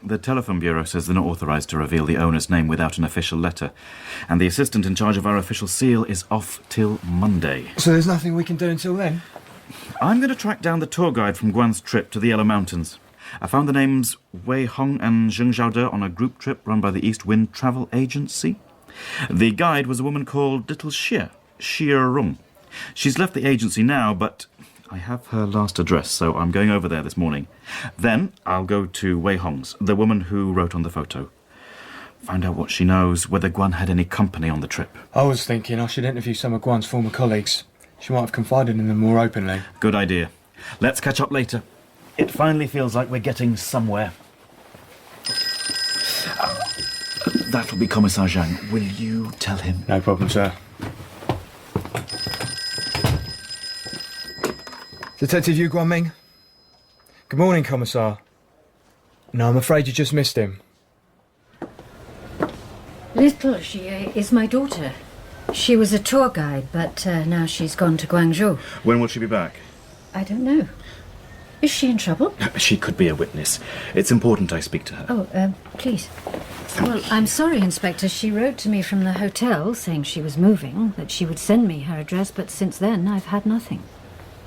F: The telephone bureau says they're not authorised to reveal the owner's name without an official letter. And the assistant in charge of our official seal is off till Monday.
A: So there's nothing we can do until then?
F: I'm going to track down the tour guide from Guan's trip to the Yellow Mountains. I found the names Wei Hong and Zheng Xiaode on a group trip run by the East Wind Travel Agency. The guide was a woman called Little Xie Rung. She's left the agency now, but I have her last address, so I'm going over there this morning. Then I'll go to Wei Hong's, the woman who wrote on the photo. Find out what she knows, whether Guan had any company on the trip.
A: I was thinking I should interview some of Guan's former colleagues. She might have confided in them more openly.
F: Good idea. Let's catch up later. It finally feels like we're getting somewhere. That'll be Commissar Zhang. Will you tell him?
A: No problem, sir. Detective Yu Guanming. Good morning, Commissar. No, I'm afraid you just missed him.
P: Little Xie is my daughter. She was a tour guide, but now she's gone to Guangzhou.
F: When will she be back?
P: I don't know. Is she in trouble?
F: She could be a witness. It's important I speak to her.
P: Oh, please. Well, I'm sorry, Inspector. She wrote to me from the hotel saying she was moving, that she would send me her address, but since then I've had nothing.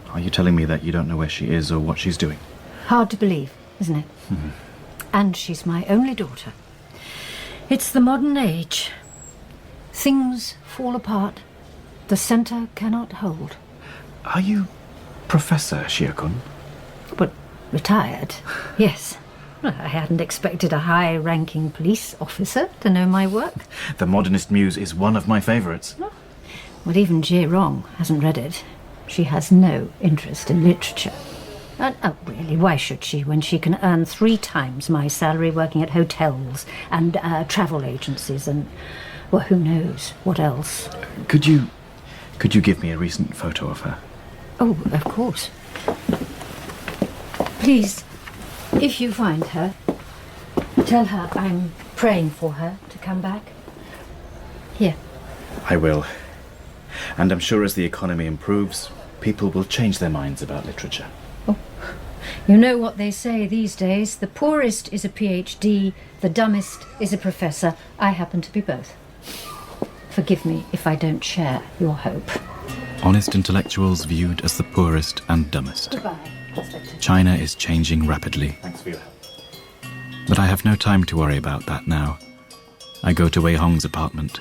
F: Are you telling me that you don't know where she is or what she's doing?
P: Hard to believe, isn't it? And she's my only daughter. It's the modern age. Things fall apart. The centre cannot hold.
F: Are you Professor Xie-kun?
P: But retired, yes. Well, I hadn't expected a high-ranking police officer to know my work.
F: The Modernist Muse is one of my favourites.
P: Well, even Jie Rong hasn't read it. She has no interest in literature. And, oh, really, why should she when she can earn 3 times my salary working at hotels and travel agencies and, well, who knows what else?
F: Could you give me a recent photo of her?
P: Oh, of course. Please, if you find her, tell her I'm praying for her to come back. Here.
F: I will. And I'm sure as the economy improves, people will change their minds about literature.
P: You know what they say these days, the poorest is a PhD, the dumbest is a professor. I happen to be both. Forgive me if I don't share your hope.
D: Honest intellectuals viewed as the poorest and dumbest.
P: Goodbye.
D: China is changing rapidly.
F: Thanks for your help.
D: But I have no time to worry about that now. I go to Wei Hong's apartment.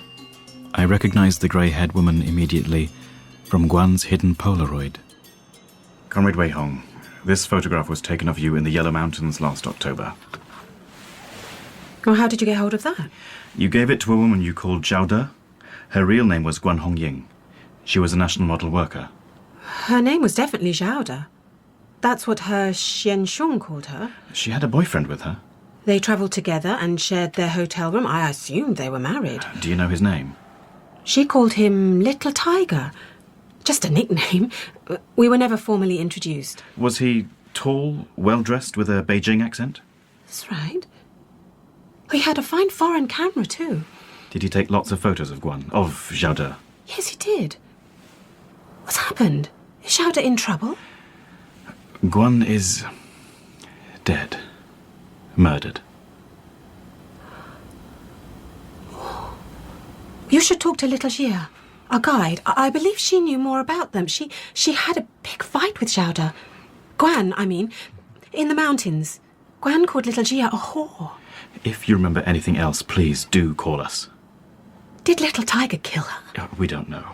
D: I recognize the grey-haired woman immediately from Guan's hidden Polaroid.
F: Comrade Wei Hong, this photograph was taken of you in the Yellow Mountains last October.
M: Well, how did you get hold of that?
F: You gave it to a woman you called Zhao De. Her real name was Guan Hongying. She was a national model worker.
M: Her name was definitely Zhao De. That's what her Xian Shung called her.
F: She had a boyfriend with her.
M: They travelled together and shared their hotel room. I assumed they were married.
F: Do you know his name?
M: She called him Little Tiger. Just a nickname. We were never formally introduced.
F: Was he tall, well-dressed, with a Beijing accent?
M: That's right. He had a fine foreign camera, too.
F: Did he take lots of photos of Guan, of Zhao De?
M: Yes, he did. What's happened? Is Zhao De in trouble?
F: Guan is dead. Murdered.
M: You should talk to Little Jia, our guide. I believe she knew more about them. She had a big fight with Zhao De. Guan, I mean, in the mountains. Guan called Little Jia a whore.
F: If you remember anything else, please do call us.
M: Did Little Tiger kill her?
F: We don't know.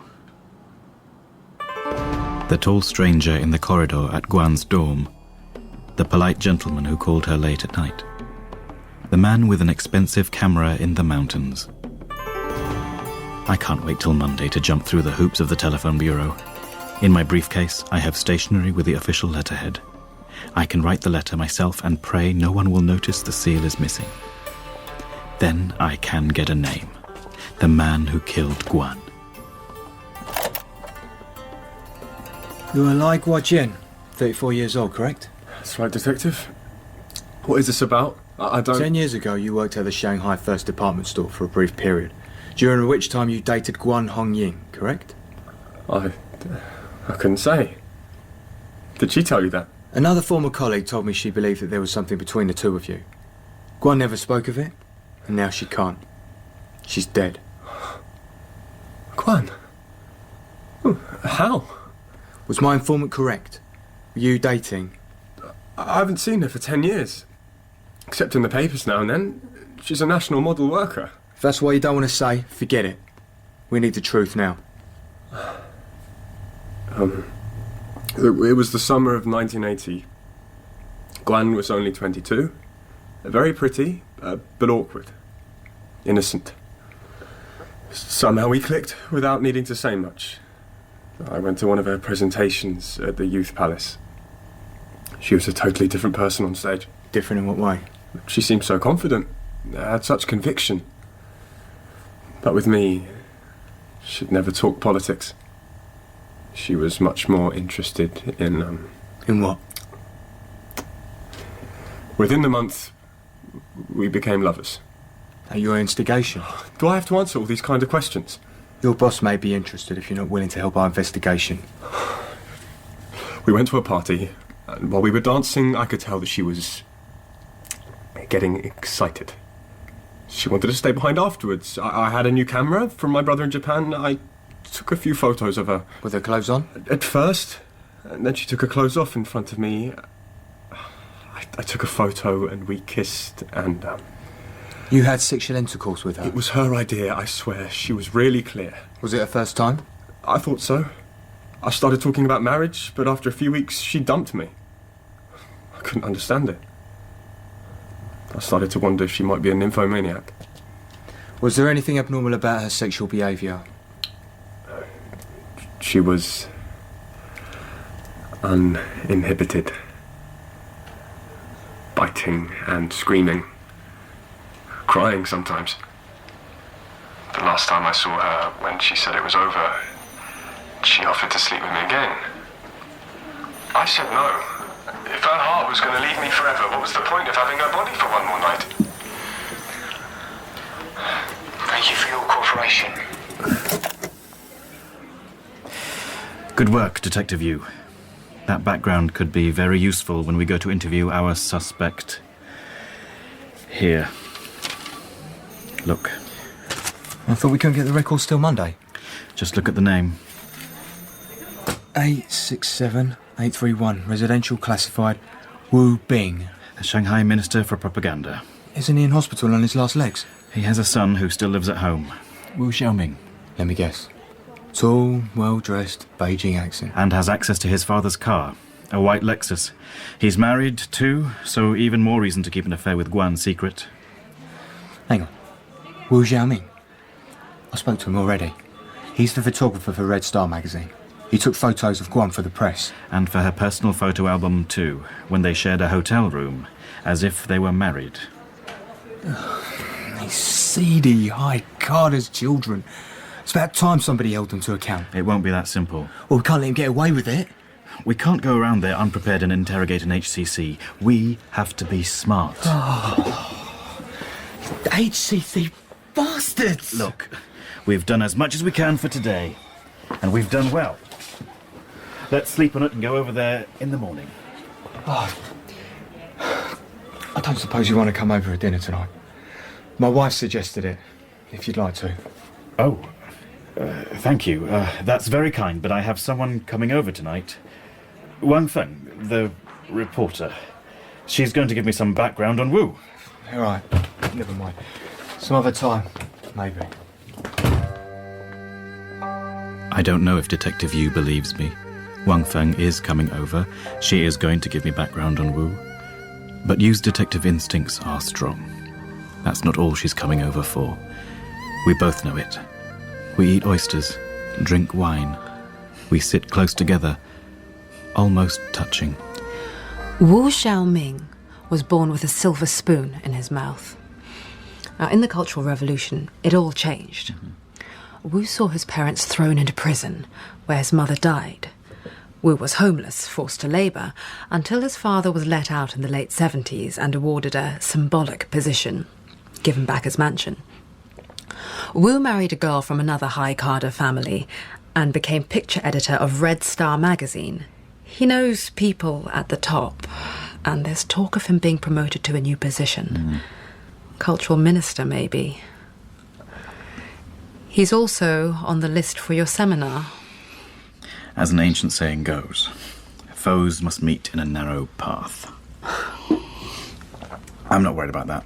D: The tall stranger in the corridor at Guan's dorm. The polite gentleman who called her late at night. The man with an expensive camera in the mountains. I can't wait till Monday to jump through the hoops of the telephone bureau. In my briefcase, I have stationery with the official letterhead. I can write the letter myself and pray no one will notice the seal is missing. Then I can get a name. The man who killed Guan.
A: You're Lai Guojian, 34 years old, correct?
Q: That's right, Detective. What is this about? I don't...
A: 10 years ago, you worked at the Shanghai First Department Store for a brief period, during which time you dated Guan Hongying, correct?
Q: I couldn't say. Did she tell you that?
A: Another former colleague told me she believed that there was something between the two of you. Guan never spoke of it, and now she can't. She's dead.
Q: Guan? How?
A: Was my informant correct? Were you dating?
Q: I haven't seen her for 10 years. Except in the papers now and then. She's a national model worker.
A: If that's what you don't want to say, forget it. We need the truth now.
Q: It was the summer of 1980. Guan was only 22. Very pretty, but awkward. Innocent. Somehow we clicked without needing to say much. I went to one of her presentations at the Youth Palace. She was a totally different person on stage.
A: Different in what way?
Q: She seemed so confident, had such conviction. But with me, she'd never talk politics. She was much more interested in...
A: In what?
Q: Within the month, we became lovers.
A: At your instigation?
Q: Do I have to answer all these kind of questions?
A: Your boss may be interested if you're not willing to help our investigation.
Q: We went to a party, and while we were dancing, I could tell that she was getting excited. She wanted to stay behind afterwards. I had a new camera from my brother in Japan. I took a few photos of her.
A: With her clothes on?
Q: At first, and then she took her clothes off in front of me. I took a photo and we kissed and...
A: You had sexual intercourse with her?
Q: It was her idea, I swear. She was really clear.
A: Was it her first time?
Q: I thought so. I started talking about marriage, but after a few weeks, she dumped me. I couldn't understand it. I started to wonder if she might be a nymphomaniac.
A: Was there anything abnormal about her sexual behaviour?
Q: She was uninhibited. Biting and screaming. Crying sometimes. The last time I saw her, when she said it was over, she offered to sleep with me again. I said no. If her heart was going to leave me forever, what was the point of having her body for one more night? Thank you for your cooperation.
F: Good work, Detective Yu. That background could be very useful when we go to interview our suspect. Here. Look.
A: I thought we couldn't get the records till Monday.
F: Just look at the name.
A: 867831, residential classified, Wu Bing.
F: The Shanghai Minister for Propaganda.
A: Isn't he in hospital on his last legs?
F: He has a son who still lives at home. Wu Xiaoming.
A: Let me guess. Tall, well-dressed, Beijing accent.
F: And has access to his father's car, a white Lexus. He's married too, so even more reason to keep an affair with Guan secret.
A: Hang on. Wu Xiaoming. I spoke to him already. He's the photographer for Red Star magazine. He took photos of Guan for the press.
F: And for her personal photo album too, when they shared a hotel room, as if they were married.
A: These seedy, high-carders children. It's about time somebody held them to account.
F: It won't be that simple.
A: Well, we can't let him get away with it.
F: We can't go around there unprepared and interrogate an HCC. We have to be smart.
A: Oh, HCC bastards!
F: Look, we've done as much as we can for today, and we've done well. Let's sleep on it and go over there in the morning.
A: Oh, I don't suppose you want to come over for dinner tonight. My wife suggested it, if you'd like to.
F: Oh, thank you. That's very kind, but I have someone coming over tonight. Wang Feng, the reporter. She's going to give me some background on Wu.
A: All right, never mind. Some other time, maybe.
D: I don't know if Detective Yu believes me. Wang Feng is coming over. She is going to give me background on Wu. But Yu's detective instincts are strong. That's not all she's coming over for. We both know it. We eat oysters, drink wine. We sit close together, almost touching.
E: Wu Xiaoming was born with a silver spoon in his mouth. Now, in the Cultural Revolution, it all changed. Wu saw his parents thrown into prison, where his mother died. Wu was homeless, forced to labour, until his father was let out in the late 70s and awarded a symbolic position, given back his mansion. Wu married a girl from another high-carder family and became picture editor of Red Star magazine. He knows people at the top, and there's talk of him being promoted to a new position. Cultural minister, maybe. He's also on the list for your seminar.
F: As an ancient saying goes, foes must meet in a narrow path. I'm not worried about that.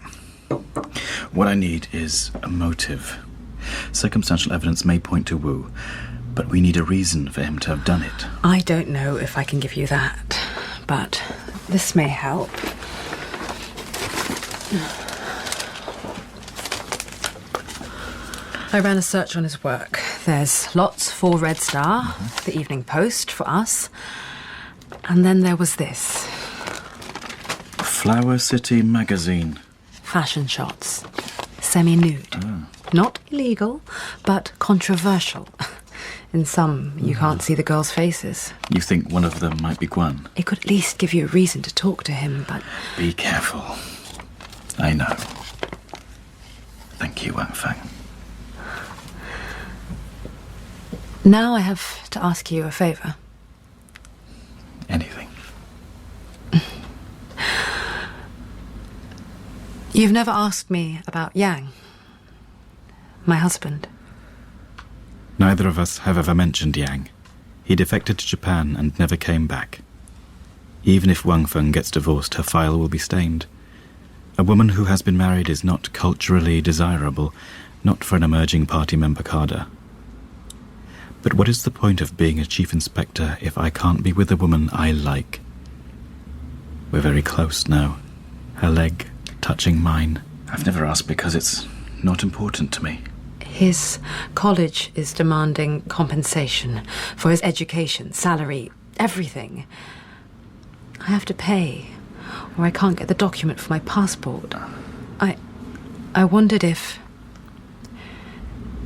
F: What I need is a motive. Circumstantial evidence may point to Wu, but we need a reason for him to have done it.
E: I don't know if I can give you that, but this may help. I ran a search on his work. There's lots for Red Star, the Evening Post for us, and then there was this.
F: Flower City magazine.
E: Fashion shots. Semi-nude. Not illegal, but controversial. In some, you can't see the girls' faces.
F: You think one of them might be Guan?
E: It could at least give you a reason to talk to him, but...
F: Be careful. I know. Thank you, Wang Feng.
E: Now I have to ask you a favour.
F: Anything.
E: You've never asked me about Yang, my husband.
D: Neither of us have ever mentioned Yang. He defected to Japan and never came back. Even if Wang Feng gets divorced, her file will be stained. A woman who has been married is not culturally desirable, not for an emerging party member cadre. But what is the point of being a chief inspector if I can't be with a woman I like? We're very close now. Her leg touching mine.
F: I've never asked because it's not important to me.
E: His college is demanding compensation for his education, salary, everything. I have to pay, or I can't get the document for my passport. I wondered if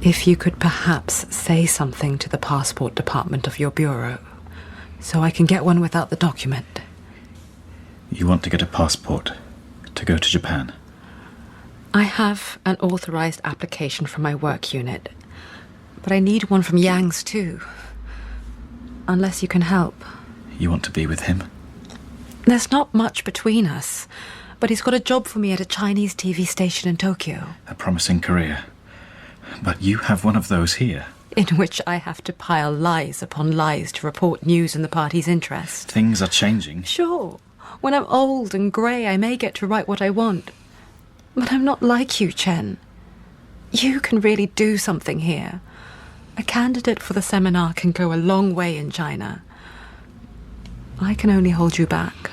E: you could perhaps say something to the passport department of your bureau, so I can get one without the document.
F: You want to get a passport to go to Japan?
E: I have an authorised application from my work unit, but I need one from Yang's too. unless you can help.
F: You want to be with him?
E: There's not much between us, but he's got a job for me at a Chinese TV station in Tokyo.
F: A promising career. But you have one of those here.
E: In which I have to pile lies upon lies to report news in the party's interest.
F: Things are changing.
E: Sure. When I'm old and grey, I may get to write what I want. But I'm not like you, Chen. You can really do something here. A candidate for the seminar can go a long way in China. I can only hold you back.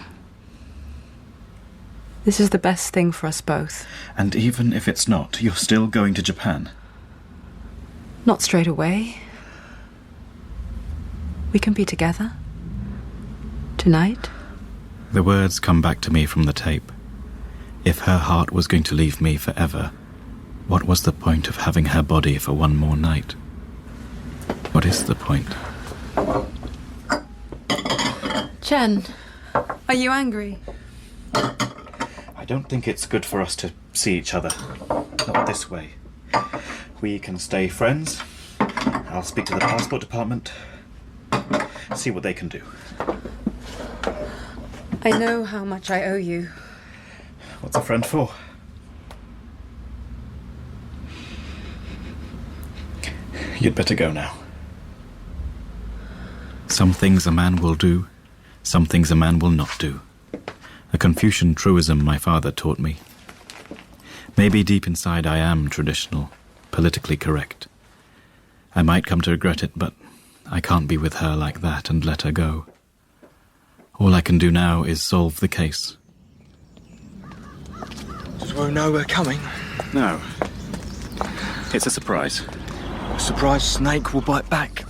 E: This is the best thing for us both.
F: And even if it's not, you're still going to Japan?
E: Not straight away. We can be together. Tonight.
D: The words come back to me from the tape. If her heart was going to leave me forever, what was the point of having her body for one more night? What is the point?
E: Chen, are you angry?
F: I don't think it's good for us to see each other. Not this way. We can stay friends. I'll speak to the passport department. See what they can do.
E: I know how much I owe you.
F: What's a friend for? You'd better go now.
D: Some things a man will do, some things a man will not do. A Confucian truism my father taught me. Maybe deep inside I am traditional, politically correct. I might come to regret it, but I can't be with her like that and let her go. All I can do now is solve the case.
A: Does Wu know we're coming?
D: No. It's a surprise.
A: A surprise snake will bite back.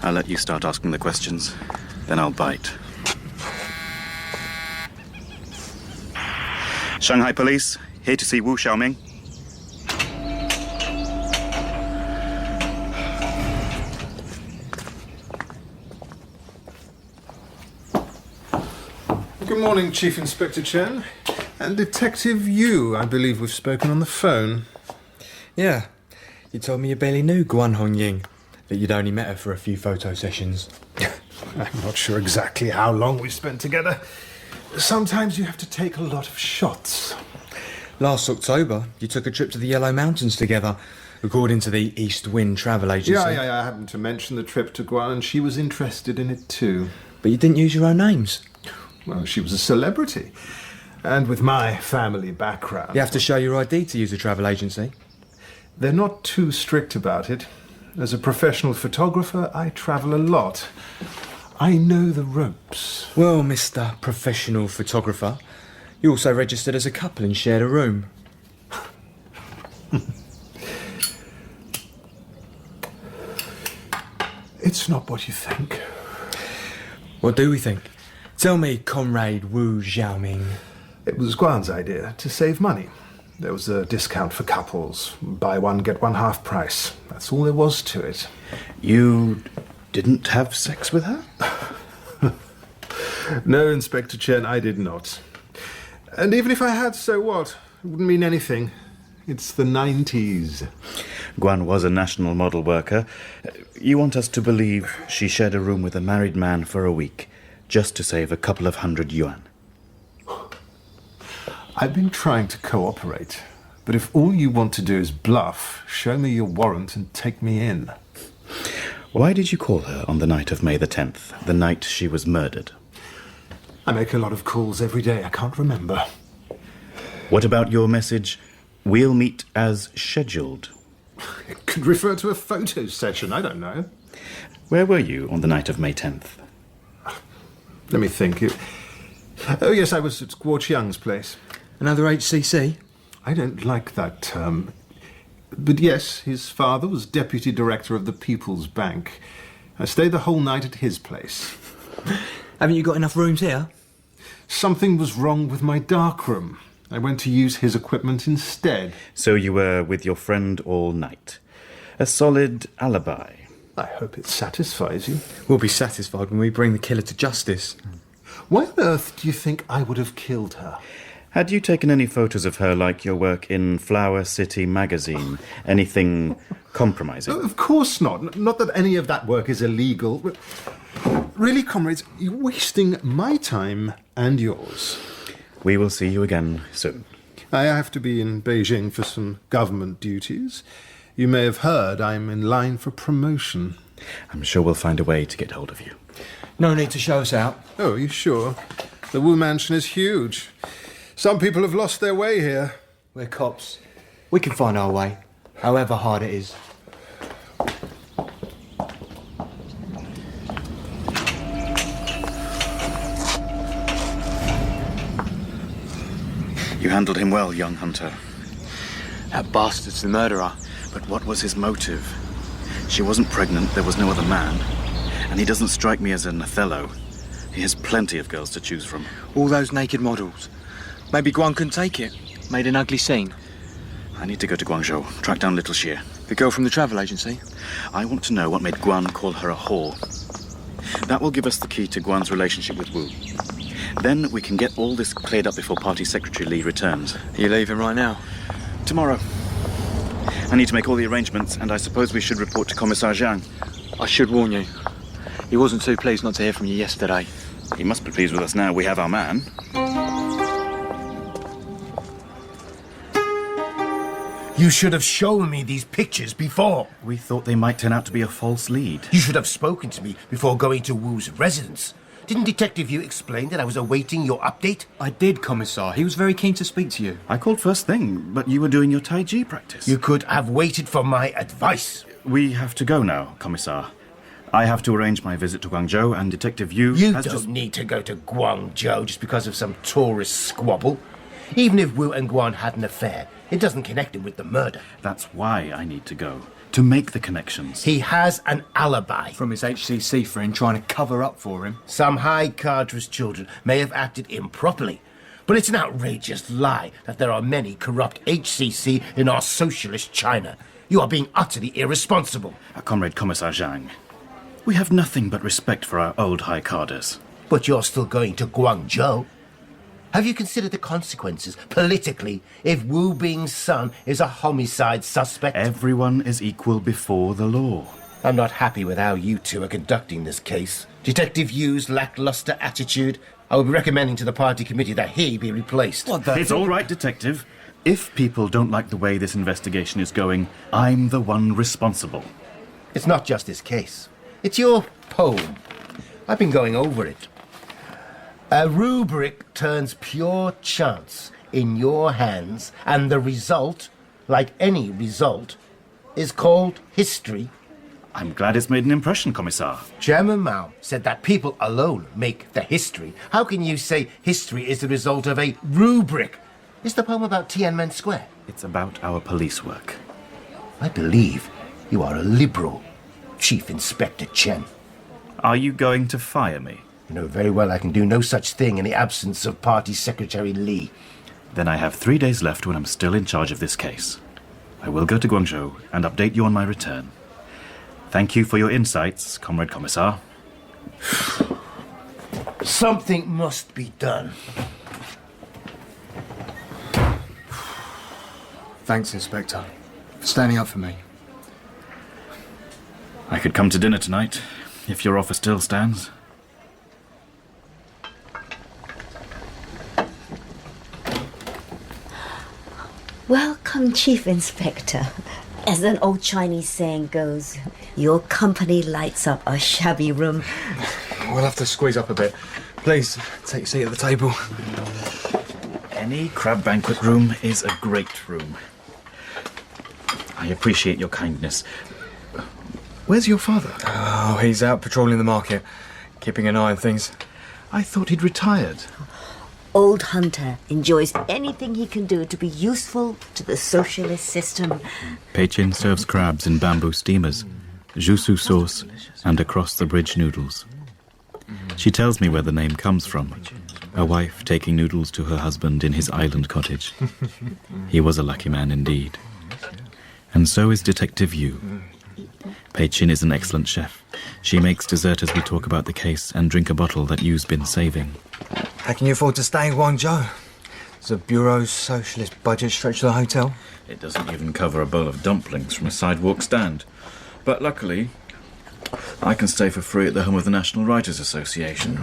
D: I'll let you start asking the questions, then I'll bite. Shanghai Police, here to see Wu Xiaoming.
R: Good morning, Chief Inspector Chen. And Detective Yu, I believe we've spoken on the phone.
A: Yeah. You told me you barely knew Guan Hongying, that you'd only met her for a few photo sessions.
R: I'm not sure exactly how long we spent together. Sometimes you have to take a lot of shots.
A: Last October, you took a trip to the Yellow Mountains together, according to the East Wind travel agency.
R: Yeah, I happened to mention the trip to Guan, and she was interested in it too.
A: But you didn't use your own names.
R: Well, she was a celebrity. And with my family background...
A: You have to show your ID to use a travel agency.
R: They're not too strict about it. As a professional photographer, I travel a lot. I know the ropes.
A: Well, Mr. Professional Photographer, you also registered as a couple and shared a room.
R: It's not what you think.
A: What do we think? Tell me, Comrade Wu Xiaoming.
R: It was Guan's idea to save money. There was a discount for couples. Buy one, get one half price. That's all there was to it.
F: You didn't have sex with her?
R: No, Inspector Chen, I did not. And even if I had, so what? It wouldn't mean anything. It's the 90s.
F: Guan was a national model worker. You want us to believe she shared a room with a married man for a week, just to save a couple of hundred yuan?
R: I've been trying to cooperate, but if all you want to do is bluff, show me your warrant and take me in.
F: Why did you call her on the night of May the 10th, the night she was murdered?
R: I make a lot of calls every day. I can't remember.
F: What about your message, "We'll meet as scheduled"?
R: It could refer to a photo session. I don't know.
F: Where were you on the night of May 10th?
R: Let me think. Oh, yes, I was at Guo Chiang's place.
A: Another HCC?
R: I don't like that term. But yes, his father was deputy director of the People's Bank. I stayed the whole night at his place.
A: Haven't you got enough rooms here?
R: Something was wrong with my darkroom. I went to use his equipment instead.
F: So you were with your friend all night. A solid alibi.
R: I hope it satisfies you.
A: We'll be satisfied when we bring the killer to justice.
R: Why on earth do you think I would have killed her?
F: Had you taken any photos of her like your work in Flower City magazine? Anything compromising?
R: Of course not. Not that any of that work is illegal. Really, comrades, you're wasting my time and yours.
D: We will see you again soon.
R: I have to be in Beijing for some government duties. You may have heard I'm in line for promotion.
D: I'm sure we'll find a way to get hold of you.
A: No need to show us out.
R: Oh, are you sure? The Wu Mansion is huge. Some people have lost their way here.
A: We're cops. We can find our way, however hard it is.
D: You handled him well, young Hunter.
A: That bastard's the murderer.
D: But what was his motive? She wasn't pregnant, there was no other man. And he doesn't strike me as an Othello. He has plenty of girls to choose from.
A: All those naked models. Maybe Guan couldn't take it. Made an ugly scene.
D: I need to go to Guangzhou, track down Little Xie.
A: The girl from the travel agency?
D: I want to know what made Guan call her a whore. That will give us the key to Guan's relationship with Wu. Then we can get all this cleared up before Party Secretary Li returns.
A: Are you leaving right now?
D: Tomorrow. I need to make all the arrangements, and I suppose we should report to Commissar Zhang.
A: I should warn you. He wasn't too pleased not to hear from you yesterday.
D: He must be pleased with us now. We have our man.
I: You should have shown me these pictures before.
F: We thought they might turn out to be a false lead.
I: You should have spoken to me before going to Wu's residence. Didn't Detective Yu explain that I was awaiting your update?
A: I did, Commissar. He was very keen to speak to you.
F: I called first thing, but you were doing your Tai Chi practice.
I: You could have waited for my advice.
F: We have to go now, Commissar. I have to arrange my visit to Guangzhou, and Detective Yu
I: You
F: has
I: don't
F: just...
I: need to go to Guangzhou just because of some tourist squabble. Even if Wu and Guan had an affair, it doesn't connect him with the murder.
F: That's why I need to go. To make the connections.
I: He has an alibi.
A: From his HCC friend trying to cover up for him.
I: Some high cadre's children may have acted improperly, but it's an outrageous lie that there are many corrupt HCC in our socialist China. You are being utterly irresponsible.
F: Comrade Commissar Zhang, we have nothing but respect for our old high cadres.
I: But you're still going to Guangzhou. Have you considered the consequences, politically, if Wu Bing's son is a homicide suspect?
F: Everyone is equal before the law.
I: I'm not happy with how you two are conducting this case. Detective Yu's lackluster attitude. I will be recommending to the party committee that he be replaced.
F: It's all right, Detective. If people don't like the way this investigation is going, I'm the one responsible.
I: It's not just this case. It's your poem. I've been going over it. A rubric turns pure chance in your hands, and the result, like any result, is called history.
F: I'm glad it's made an impression, Commissar.
I: Chairman Mao said that people alone make the history. How can you say history is the result of a rubric? Is the poem about Tiananmen Square?
F: It's about our police work.
I: I believe you are a liberal, Chief Inspector Chen.
F: Are you going to fire me?
I: You know very well I can do no such thing in the absence of Party Secretary Li.
F: Then I have 3 days left when I'm still in charge of this case. I will go to Guangzhou and update you on my return. Thank you for your insights, Comrade Commissar.
I: Something must be done.
A: Thanks, Inspector, for standing up for me.
F: I could come to dinner tonight, if your offer still stands.
K: Welcome, Chief Inspector. As an old Chinese saying goes, your company lights up a shabby room.
A: We'll have to squeeze up a bit. Please, take a seat at the table.
F: Any crab banquet room is a great room. I appreciate your kindness. Where's your father?
A: Oh, he's out patrolling the market, keeping an eye on things.
F: I thought he'd retired.
K: Old Hunter enjoys anything he can do to be useful to the socialist system.
D: Pei Chin serves crabs in bamboo steamers, jusu sauce, and across-the-bridge noodles. She tells me where the name comes from. A wife taking noodles to her husband in his island cottage. He was a lucky man indeed. And so is Detective Yu. Pei Chin is an excellent chef. She makes dessert as we talk about the case and drink a bottle that Yu's been saving.
A: How can you afford to stay in Guangzhou? Does the Bureau's socialist budget stretch to the hotel?
F: It doesn't even cover a bowl of dumplings from a sidewalk stand. But luckily, I can stay for free at the home of the National Writers Association.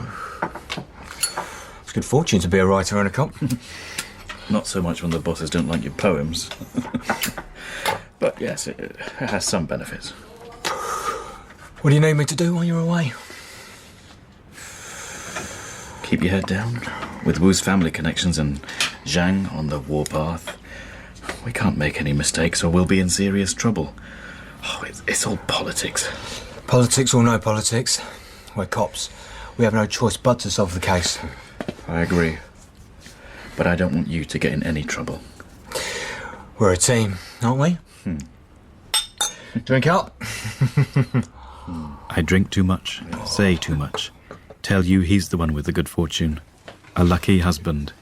A: It's good fortune to be a writer and a cop.
F: Not so much when the bosses don't like your poems. But yes, it has some benefits.
A: What do you need me to do while you're away?
F: Keep your head down. With Wu's family connections and Zhang on the warpath, we can't make any mistakes or we'll be in serious trouble. Oh, it's all politics.
A: Politics or no politics, we're cops. We have no choice but to solve the case.
F: I agree. But I don't want you to get in any trouble.
A: We're a team, aren't we? Drink up.
D: I drink too much, say too much. Tell you he's the one with the good fortune. A lucky husband.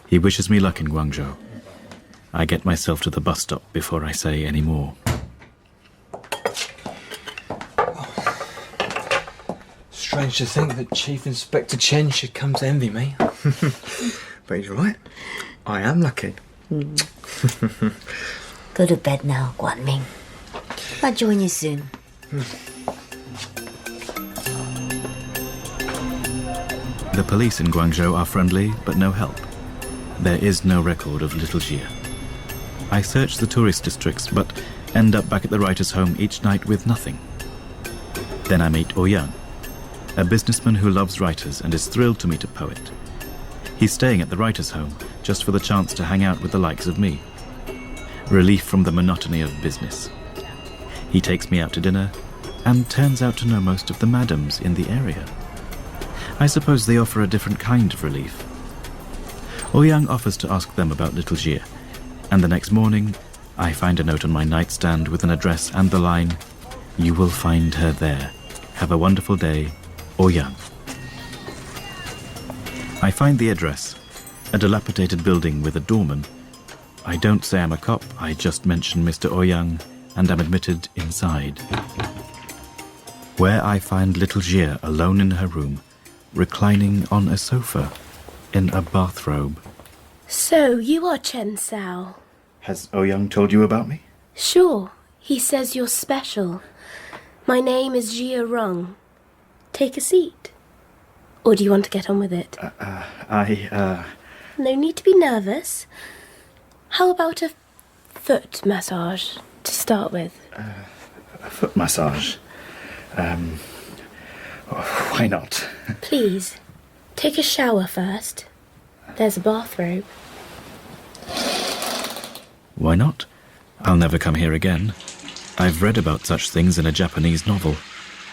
D: He wishes me luck in Guangzhou. I get myself to the bus stop before I say any more.
A: Strange to think that Chief Inspector Chen should come to envy me. But he's right. I am lucky.
K: Go to bed now, Guanming. I'll join you soon.
D: The police in Guangzhou are friendly, but no help. There is no record of little Jia. I search the tourist districts, but end up back at the writer's home each night with nothing. Then I meet Ouyang, a businessman who loves writers and is thrilled to meet a poet. He's staying at the writer's home just for the chance to hang out with the likes of me. Relief from the monotony of business. He takes me out to dinner and turns out to know most of the madams in the area. I suppose they offer a different kind of relief. Ouyang offers to ask them about little Jia, and the next morning I find a note on my nightstand with an address and the line, "You will find her there. Have a wonderful day, Ouyang." I find the address, a dilapidated building with a doorman. I don't say I'm a cop, I just mention Mr. Ouyang and am admitted inside. Where I find little Jia alone in her room, reclining on a sofa in a bathrobe.
S: So, you are Chen Sao?
F: Has Ouyang told you about me?
S: Sure. He says you're special. My name is Jia Rong. Take a seat. Or do you want to get on with it? No need to be nervous. How about a foot massage to start with?
F: A foot massage? Why not?
S: Please, take a shower first. There's a bathrobe.
D: Why not? I'll never come here again. I've read about such things in a Japanese novel.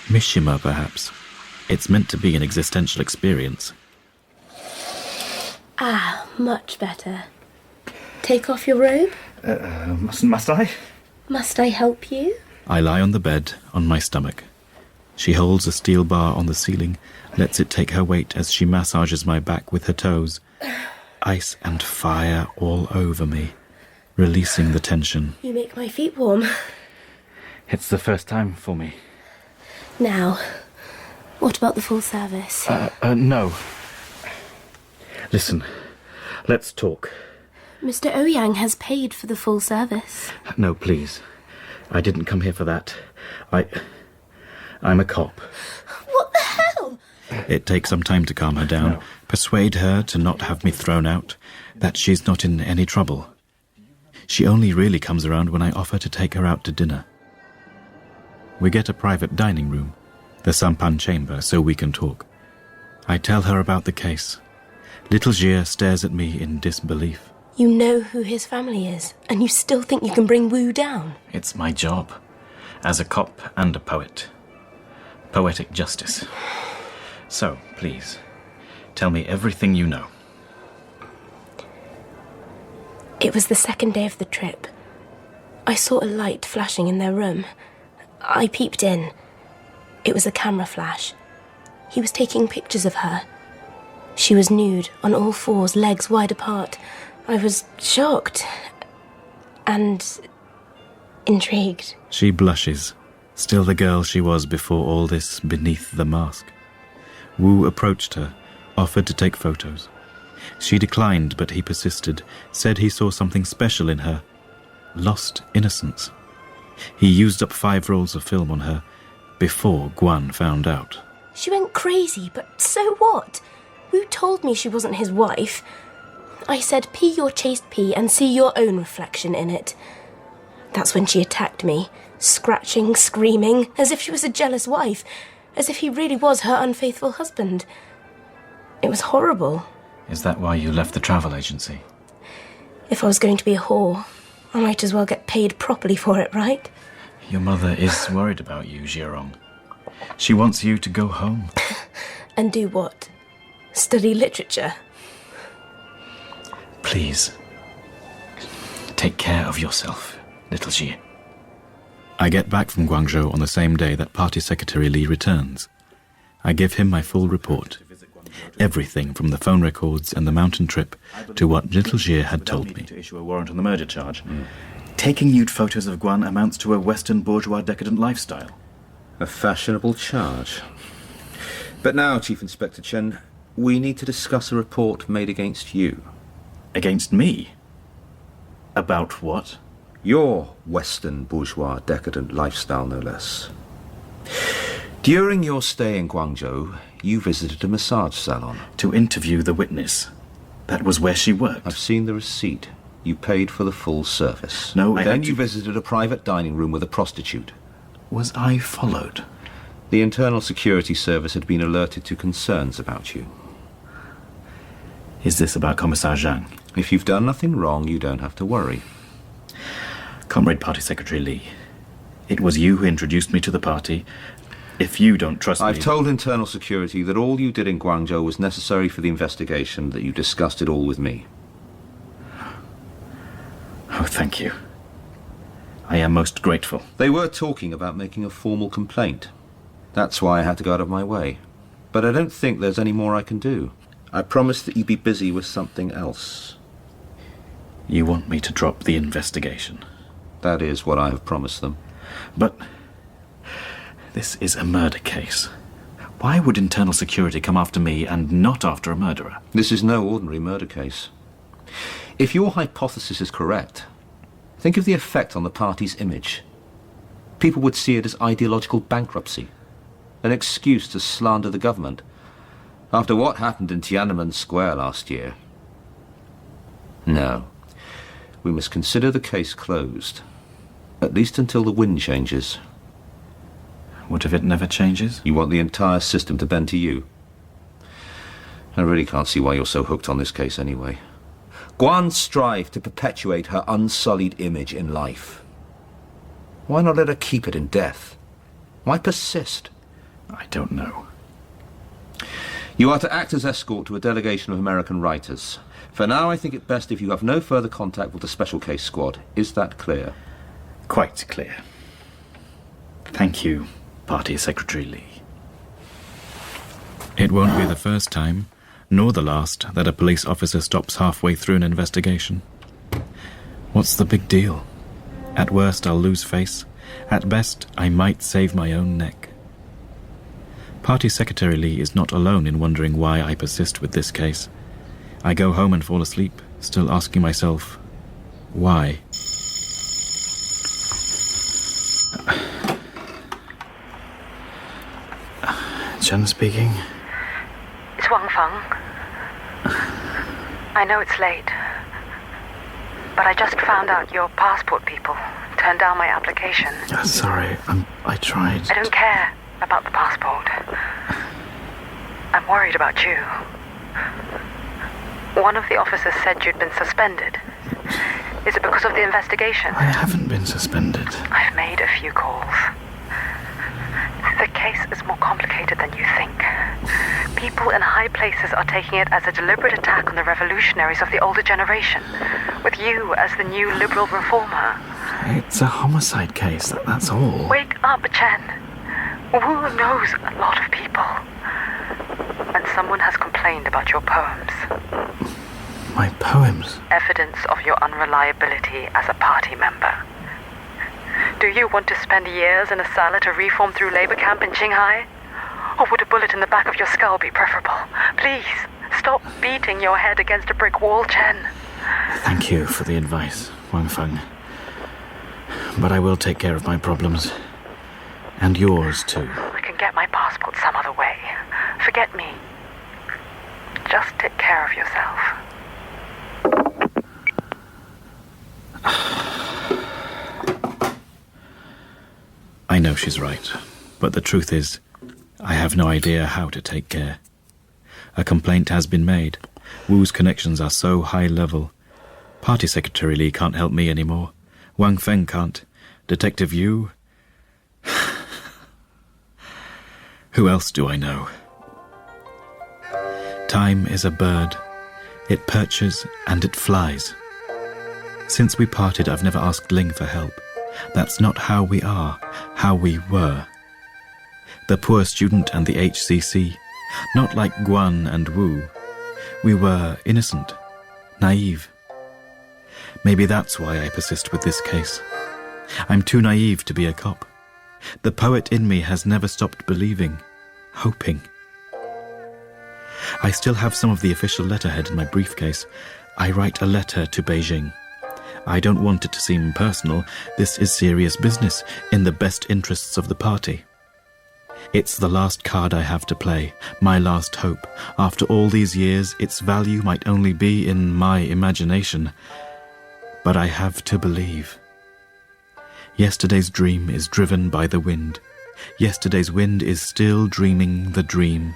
D: Mishima, perhaps. It's meant to be an existential experience.
S: Ah, much better. Take off your robe.
F: Must I?
S: Must I help you?
D: I lie on the bed, on my stomach. She holds a steel bar on the ceiling, lets it take her weight as she massages my back with her toes. Ice and fire all over me, releasing the tension.
S: You make my feet warm.
F: It's the first time for me.
S: Now, what about the full service?
F: No. Listen, let's talk.
S: Mr. Ouyang has paid for the full service.
F: No, please. I didn't come here for that. I'm a cop.
S: What the hell?
D: It takes some time to calm her down, persuade her to not have me thrown out, that she's not in any trouble. She only really comes around when I offer to take her out to dinner. We get a private dining room, the sampan chamber, so we can talk. I tell her about the case. Little Jia stares at me in disbelief.
S: You know who his family is, and you still think you can bring Wu down?
F: It's my job, as a cop and a poet. Poetic justice. So, please, tell me everything you know.
S: It was the second day of the trip. I saw a light flashing in their room. I peeped in. It was a camera flash. He was taking pictures of her. She was nude, on all fours, legs wide apart. I was shocked and intrigued.
D: She blushes, still the girl she was before all this beneath the mask. Wu approached her, offered to take photos. She declined, but he persisted, said he saw something special in her. Lost innocence. He used up 5 rolls of film on her,
F: before Guan found out.
S: She went crazy, but so what? Wu told me she wasn't his wife. I said, pee your chaste pee and see your own reflection in it. That's when she attacked me, scratching, screaming, as if she was a jealous wife, as if he really was her unfaithful husband. It was horrible.
F: Is that why you left the travel agency?
S: If I was going to be a whore, I might as well get paid properly for it, right?
F: Your mother is worried about you, Zhirong. She wants you to go home.
S: And do what? Study literature?
F: Please, take care of yourself, little Xi. I get back from Guangzhou on the same day that Party Secretary Li returns. I give him my full report. Everything from the phone records and the mountain trip to what little Xi had told me. To issue a warrant on the murder charge. Taking nude photos of Guan amounts to a Western bourgeois decadent lifestyle.
H: A fashionable charge. But now, Chief Inspector Chen, we need to discuss a report made against you.
F: Against me? About what?
H: Your Western bourgeois decadent lifestyle, no less. During your stay in Guangzhou, you visited a massage salon.
F: To interview the witness. That was where she worked.
H: I've seen the receipt. You paid for the full service.
F: No,
H: Then you visited a private dining room with a prostitute.
F: Was I followed?
H: The Internal Security Service had been alerted to concerns about you.
F: Is this about Commissar Zhang?
H: If you've done nothing wrong, you don't have to worry.
F: Comrade Party Secretary Li, it was you who introduced me to the party. If you don't trust me...
H: I've told Internal Security that all you did in Guangzhou was necessary for the investigation, that you discussed it all with me.
F: Oh, thank you. I am most grateful.
H: They were talking about making a formal complaint. That's why I had to go out of my way. But I don't think there's any more I can do. I promised that you'd be busy with something else.
F: You want me to drop the investigation?
H: That is what I have promised them.
F: But this is a murder case. Why would Internal Security come after me and not after a murderer?
H: This is no ordinary murder case. If your hypothesis is correct, think of the effect on the party's image. People would see it as ideological bankruptcy, an excuse to slander the government. After what happened in Tiananmen Square last year. No. We must consider the case closed. At least until the wind changes.
F: What if it never changes?
H: You want the entire system to bend to you? I really can't see why you're so hooked on this case anyway. Guan strived to perpetuate her unsullied image in life. Why not let her keep it in death? Why persist?
F: I don't know.
H: You are to act as escort to a delegation of American writers. For now, I think it best if you have no further contact with the Special Case Squad. Is that clear?
F: Quite clear. Thank you, Party Secretary Li.
D: It won't be the first time, nor the last, that a police officer stops halfway through an investigation. What's the big deal? At worst, I'll lose face. At best, I might save my own neck. Party Secretary Li is not alone in wondering why I persist with this case. I go home and fall asleep, still asking myself, why?
F: Chen speaking.
E: It's Wang Feng. I know it's late, but I just found out your passport people turned down my application.
F: Sorry, I tried.
E: I don't care about the passport. I'm worried about you. One of the officers said you'd been suspended. Is it because of the investigation?
F: I haven't been suspended.
E: I've made a few calls. The case is more complicated than you think. People in high places are taking it as a deliberate attack on the revolutionaries of the older generation, with you as the new liberal reformer.
F: It's a homicide case, that's all.
E: Wake up, Chen. Wu knows a lot of people. And someone has complained about your poems.
F: My poems?
E: Evidence of your unreliability as a party member. Do you want to spend years in a cellar to reform through labor camp in Qinghai? Or would a bullet in the back of your skull be preferable? Please, stop beating your head against a brick wall, Chen.
F: Thank you for the advice, Wang Feng. But I will take care of my problems. And yours, too.
T: I can get my passport some other way. Forget me. Just take care of yourself.
F: I know she's right, but the truth is, I have no idea how to take care. A complaint has been made. Wu's connections are so high level. Party Secretary Lee can't help me anymore. Wang Feng can't. Detective Yu... Who else do I know? Time is a bird. It perches and it flies. Since we parted, I've never asked Ling for help. That's not how we are, how we were. The poor student and the HCC, not like Guan and Wu. We were innocent, naive. Maybe that's why I persist with this case. I'm too naive to be a cop. The poet in me has never stopped believing, hoping. I still have some of the official letterhead in my briefcase. I write a letter to Beijing. I don't want it to seem personal. This is serious business, in the best interests of the party. It's the last card I have to play, my last hope. After all these years, its value might only be in my imagination. But I have to believe. Yesterday's dream is driven by the wind. Yesterday's wind is still dreaming the dream.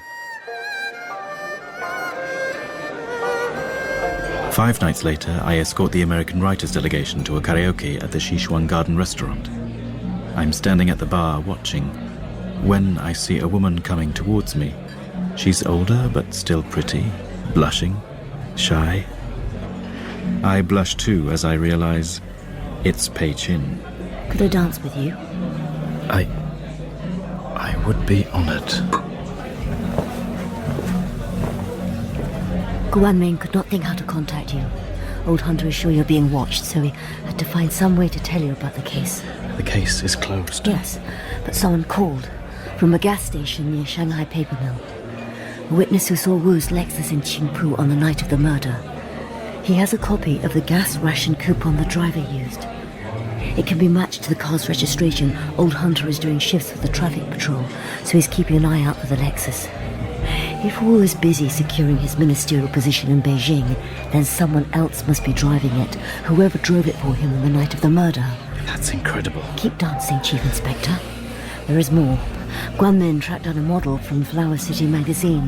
F: 5 nights later, I escort the American writers delegation to a karaoke at the Sichuan Garden restaurant. I'm standing at the bar watching, when I see a woman coming towards me. She's older but still pretty, blushing, shy. I blush too as I realize it's Pei Chin.
L: Could I dance with you?
F: I would be honored.
L: Guan Ming could not think how to contact you. Old Hunter is sure you're being watched, so he had to find some way to tell you about the case.
F: The case is closed.
L: Yes, but someone called from a gas station near Shanghai Paper Mill. A witness who saw Wu's Lexus in Qingpu on the night of the murder. He has a copy of the gas ration coupon the driver used. It can be matched to the car's registration. Old Hunter is doing shifts with the traffic patrol, so he's keeping an eye out for the Lexus. If Wu is busy securing his ministerial position in Beijing, then someone else must be driving it, whoever drove it for him on the night of the murder.
F: That's incredible.
L: Keep dancing, Chief Inspector. There is more. Guan Min tracked down a model from Flower City magazine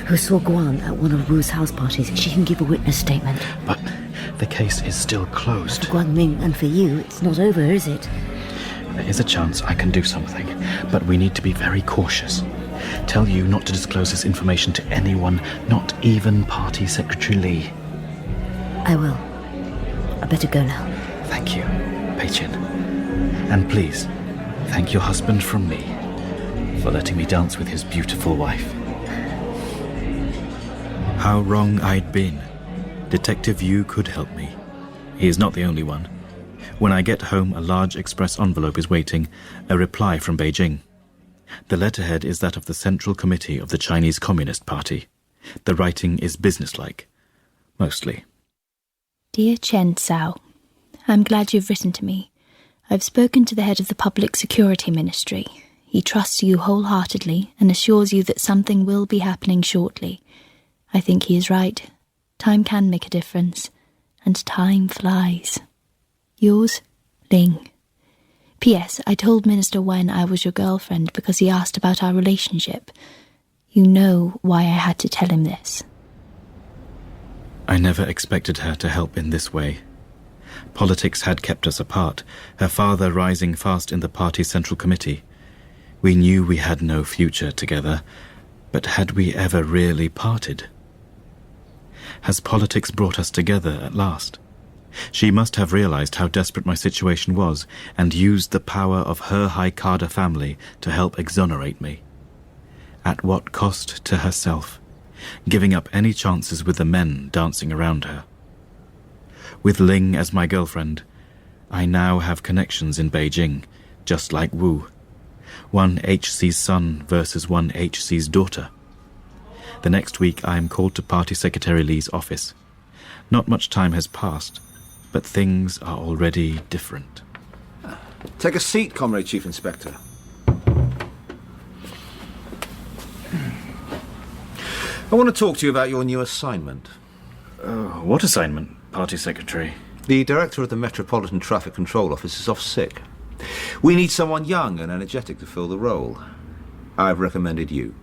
L: who saw Guan at one of Wu's house parties. She can give a witness statement.
F: But the case is still closed.
L: For Guan Ming and for you, it's not over, is it?
F: There is a chance I can do something, but we need to be very cautious. Tell you not to disclose this information to anyone, not even Party Secretary Lee.
L: I will. I better go now.
F: Thank you, Pei Chin. And please, thank your husband from me for letting me dance with his beautiful wife. How wrong I'd been. Detective Yu could help me. He is not the only one. When I get home, a large express envelope is waiting, a reply from Beijing. The letterhead is that of the Central Committee of the Chinese Communist Party. The writing is businesslike. Mostly.
N: Dear Chen Sao, I'm glad you've written to me. I've spoken to the head of the Public Security Ministry. He trusts you wholeheartedly and assures you that something will be happening shortly. I think he is right. Time can make a difference, and time flies. Yours, Ling. P.S. I told Minister Wen I was your girlfriend because he asked about our relationship. You know why I had to tell him this.
F: I never expected her to help in this way. Politics had kept us apart, her father rising fast in the party's Central Committee. We knew we had no future together, but had we ever really parted? Has politics brought us together at last? She must have realized how desperate my situation was and used the power of her high Kader family to help exonerate me. At what cost to herself, giving up any chances with the men dancing around her. With Ling as my girlfriend, I now have connections in Beijing, just like Wu. One HC's son versus one HC's daughter. The next week I am called to Party Secretary Lee's office. Not much time has passed, but things are already different.
H: Take a seat, Comrade Chief Inspector. I want to talk to you about your new assignment.
F: What assignment, Party Secretary?
H: The director of the Metropolitan Traffic Control Office is off sick. We need someone young and energetic to fill the role. I've recommended you.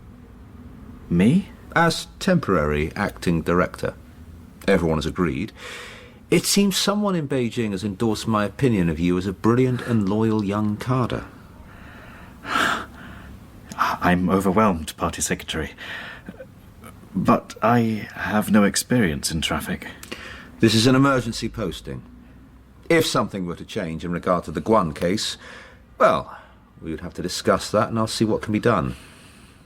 F: Me?
H: As temporary acting director. Everyone has agreed. It seems someone in Beijing has endorsed my opinion of you as a brilliant and loyal young cadre.
F: I'm overwhelmed, Party Secretary. But I have no experience in traffic.
H: This is an emergency posting. If something were to change in regard to the Guan case, well, we would have to discuss that and I'll see what can be done.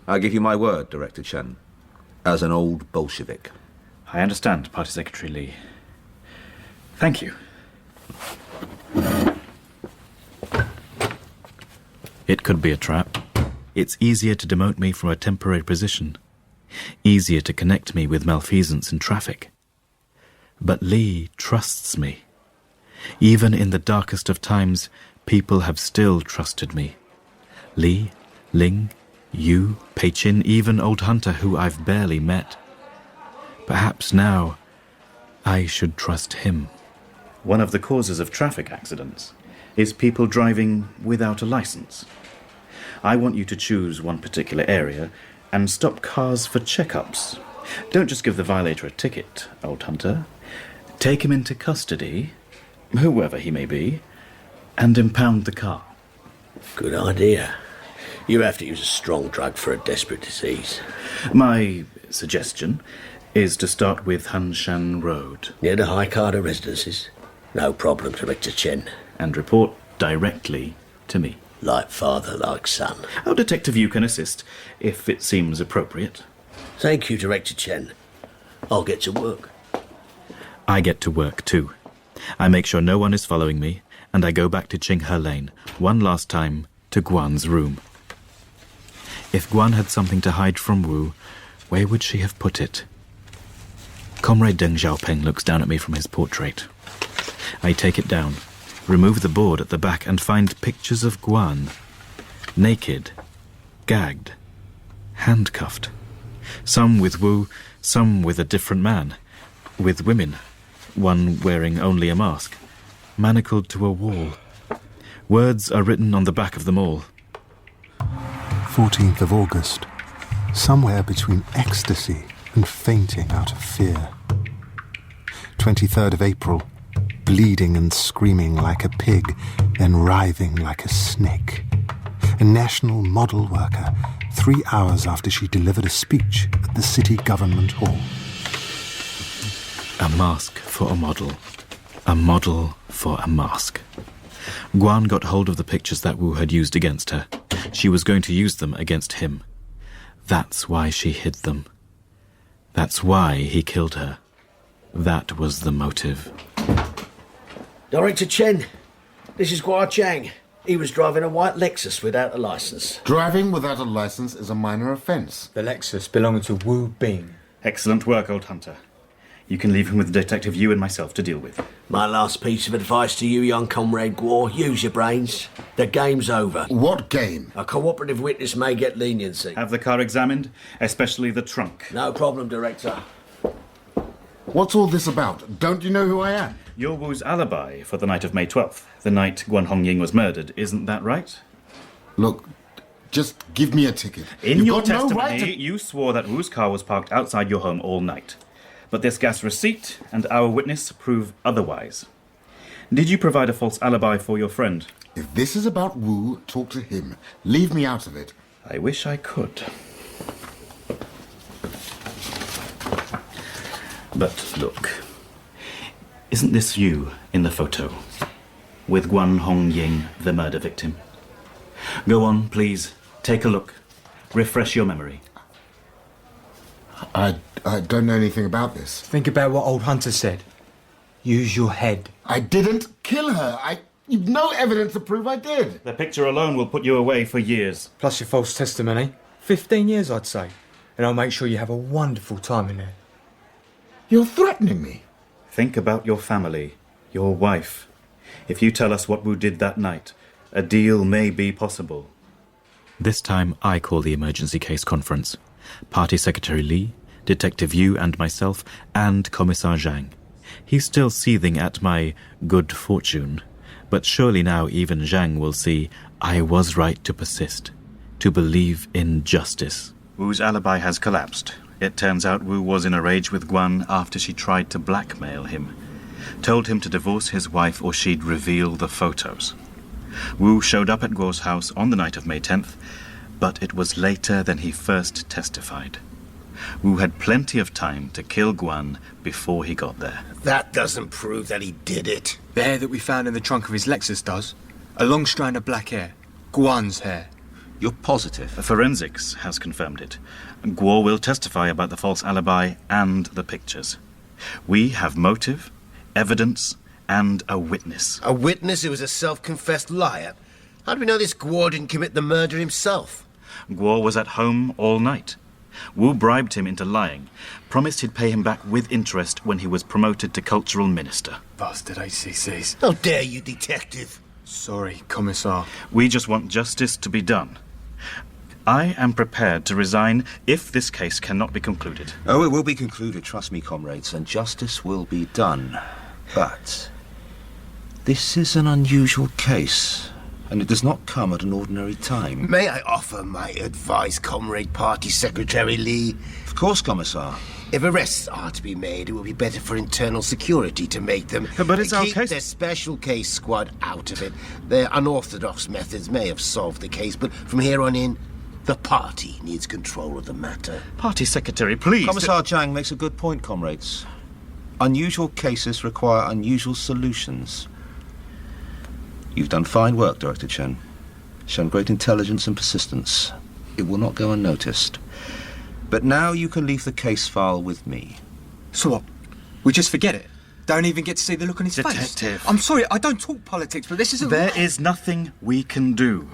H: I give you my word, Director Chen, as an old Bolshevik.
F: I understand, Party Secretary Lee. Thank you.
D: It could be a trap. It's easier to demote me from a temporary position. Easier to connect me with malfeasance in traffic. But Lee trusts me. Even in the darkest of times, people have still trusted me. Lee, Ling, you, Pei Chin, even old Hunter, who I've barely met. Perhaps now I should trust him.
F: One of the causes of traffic accidents is people driving without a license. I want you to choose one particular area and stop cars for checkups. Don't just give the violator a ticket, old Hunter. Take him into custody, whoever he may be, and impound the car.
J: Good idea. You have to use a strong drug for a desperate disease.
F: My suggestion is to start with Hanshan Road.
J: Near the High Carter residences. No problem, Director Chen.
F: And report directly to me.
J: Like father, like son.
F: Our detective you can assist, if it seems appropriate.
J: Thank you, Director Chen. I'll get to work.
D: I get to work too. I make sure no one is following me, and I go back to Qinghe Lane, one last time, to Guan's room. If Guan had something to hide from Wu, where would she have put it? Comrade Deng Xiaoping looks down at me from his portrait. I take it down, remove the board at the back, and find pictures of Guan. Naked, gagged, handcuffed. Some with Wu, some with a different man. With women, one wearing only a mask, manacled to a wall. Words are written on the back of them all.
R: 14th of August. Somewhere between ecstasy and fainting out of fear. 23rd of April. Bleeding and screaming like a pig, then writhing like a snake. A national model worker, 3 hours after she delivered a speech at the city government hall.
D: A mask for a model. A model for a mask. Guan got hold of the pictures that Wu had used against her. She was going to use them against him. That's why she hid them. That's why he killed her. That was the motive.
J: Director Chen, this is Gua Chang. He was driving a white Lexus without a license.
U: Driving without a license is a minor offence.
A: The Lexus belonging to Wu Bing.
F: Excellent work, old Hunter. You can leave him with Detective Yu and myself to deal with.
J: My last piece of advice to you, young comrade Guo, use your brains. The game's over.
U: What game?
J: A cooperative witness may get leniency.
F: Have the car examined, especially the trunk.
J: No problem, Director.
U: What's all this about? Don't you know who I am?
F: You're Wu's alibi for the night of May 12th, the night Guan Hongying was murdered. Isn't that right?
U: Look, just give me a ticket.
F: In
U: You've
F: your
U: got no
F: testimony,
U: right to...
F: you swore that Wu's car was parked outside your home all night. But this gas receipt and our witness prove otherwise. Did you provide a false alibi for your friend?
U: If this is about Wu, talk to him. Leave me out of it.
F: I wish I could. But look, isn't this you in the photo? With Guan Hongying, the murder victim? Go on, please. Take a look. Refresh your memory.
U: I don't know anything about this.
A: Think about what old Hunter said. Use your head.
U: I didn't kill her. You've no evidence to prove I did.
F: The picture alone will put you away for years.
A: Plus your false testimony. 15 years, I'd say. And I'll make sure you have a wonderful time in there.
U: You're threatening me.
F: Think about your family, your wife. If you tell us what Wu did that night, a deal may be possible.
D: This time I call the emergency case conference. Party Secretary Lee, Detective Yu and myself, and Commissar Zhang. He's still seething at my good fortune, but surely now even Zhang will see I was right to persist, to believe in justice.
F: Wu's alibi has collapsed. It turns out Wu was in a rage with Guan after she tried to blackmail him. Told him to divorce his wife or she'd reveal the photos. Wu showed up at Guo's house on the night of May 10th, but it was later than he first testified. Wu had plenty of time to kill Guan before he got there.
U: That doesn't prove that he did it.
A: The hair that we found in the trunk of his Lexus does. A long strand of black hair. Guan's hair.
H: You're positive?
F: Forensics has confirmed it. Guo will testify about the false alibi and the pictures. We have motive, evidence, and a witness.
U: A witness who was a self-confessed liar? How do we know this Guo didn't commit the murder himself?
F: Guo was at home all night. Wu bribed him into lying, promised he'd pay him back with interest when he was promoted to cultural minister.
A: Bastard HCCs.
U: How dare you, detective?
A: Sorry, Commissar.
F: We just want justice to be done. I am prepared to resign if this case cannot be concluded.
H: Oh, it will be concluded, trust me, comrades, and justice will be done. But this is an unusual case, and it does not come at an ordinary time.
U: May I offer my advice, Comrade Party Secretary Lee?
H: Of course, Commissar.
U: If arrests are to be made, it will be better for internal security to make them.
F: But it's our
U: keep
F: case.
U: Their special case squad out of it. Their unorthodox methods may have solved the case, but from here on in, the party needs control of the matter.
F: Party Secretary, please.
H: Commissar Zhang makes a good point, comrades. Unusual cases require unusual solutions. You've done fine work, Director Chen. Shown great intelligence and persistence. It will not go unnoticed. But now you can leave the case file with me.
A: So what? We just forget it? Don't even get to see the look on his face?
F: Detective.
A: I'm sorry, I don't talk politics, but this isn't...
F: There is nothing we can do.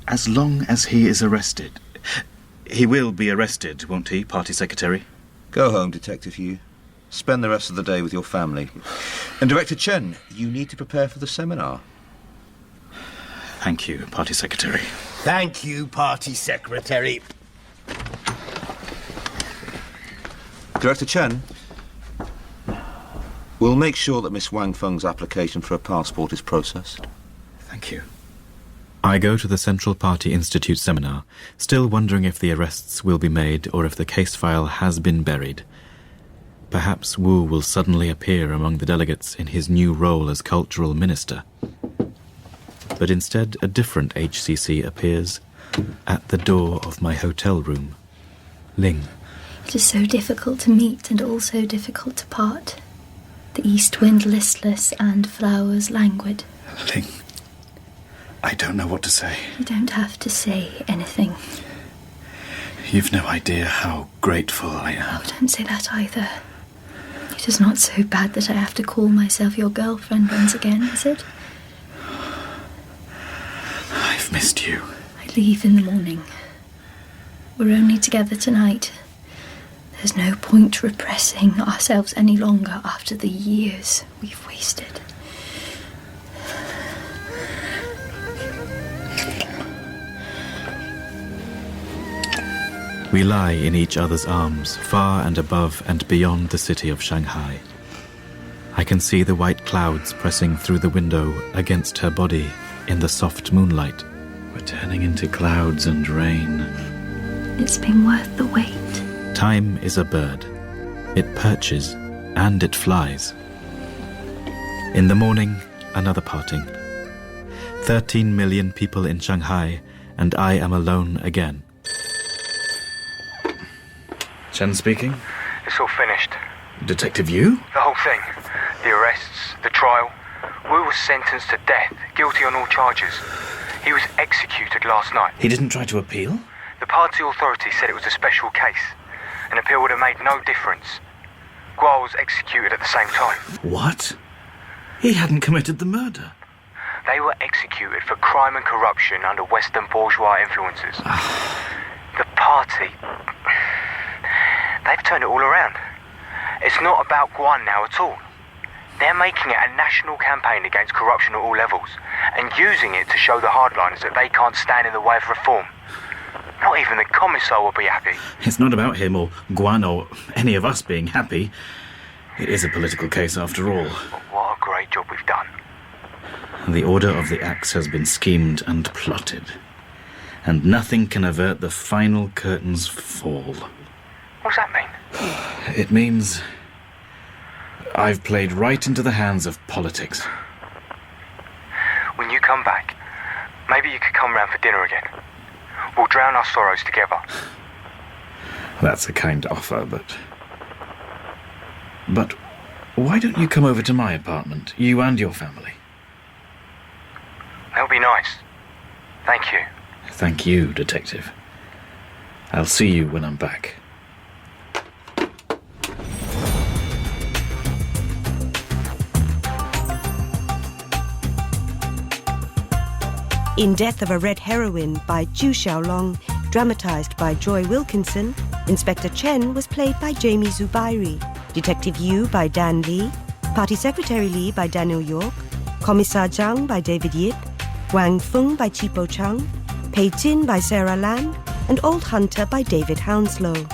F: As long as he is arrested. He will be arrested, won't he, Party Secretary?
H: Go home, Detective Yu. Spend the rest of the day with your family. And Director Chen, you need to prepare for the seminar.
F: Thank you, Party Secretary.
U: Thank you, Party Secretary.
H: Director Chen, we'll make sure that Miss Wang Feng's application for a passport is processed.
F: Thank you.
D: I go to the Central Party Institute seminar, still wondering if the arrests will be made or if the case file has been buried. Perhaps Wu will suddenly appear among the delegates in his new role as cultural minister. But instead, a different HCC appears at the door of my hotel room. Ling.
N: It is so difficult to meet and also difficult to part. The east wind listless and flowers languid.
F: Ling, I don't know what to say.
N: You don't have to say anything.
F: You've no idea how grateful I am.
N: Oh, don't say that either. It is not so bad that I have to call myself your girlfriend once again, is it?
F: I've missed you.
N: I leave in the morning. We're only together tonight. There's no point repressing ourselves any longer after the years we've wasted.
D: We lie in each other's arms, far and above and beyond the city of Shanghai. I can see the white clouds pressing through the window against her body in the soft moonlight.
F: We're turning into clouds and rain.
N: It's been worth the wait.
D: Time is a bird. It perches and it flies. In the morning, another parting. 13 million people in Shanghai, and I am alone again.
F: Chen speaking.
G: It's all finished.
F: Detective Yu?
G: The whole thing. The arrests, the trial. Wu was sentenced to death, guilty on all charges. He was executed last night.
F: He didn't try to appeal?
G: The party authorities said it was a special case. An appeal would have made no difference. Guo was executed at the same time.
F: What? He hadn't committed the murder.
G: They were executed for crime and corruption under Western bourgeois influences. The party... They've turned it all around. It's not about Guan now at all. They're making it a national campaign against corruption at all levels and using it to show the hardliners that they can't stand in the way of reform. Not even the commissar will be happy.
F: It's not about him or Guan or any of us being happy. It is a political case after all.
G: But what a great job we've done.
F: The order of the axe has been schemed and plotted, and nothing can avert the final curtain's fall.
G: What's that mean?
F: It means I've played right into the hands of politics.
G: When you come back, maybe you could come round for dinner again. We'll drown our sorrows together.
F: That's a kind offer, But why don't you come over to my apartment, you and your family?
G: That'll be nice. Thank you.
F: Thank you, Detective. I'll see you when I'm back.
C: In Death of a Red Heroine by Zhu Xiaolong, dramatised by Joy Wilkinson, Inspector Chen was played by Jamie Zubairi, Detective Yu by Dan Lee, Party Secretary Lee by Daniel York, Commissar Zhang by David Yip, Wang Feng by Chipo Chang, Pei Jin by Sarah Lam, and Old Hunter by David Hounslow.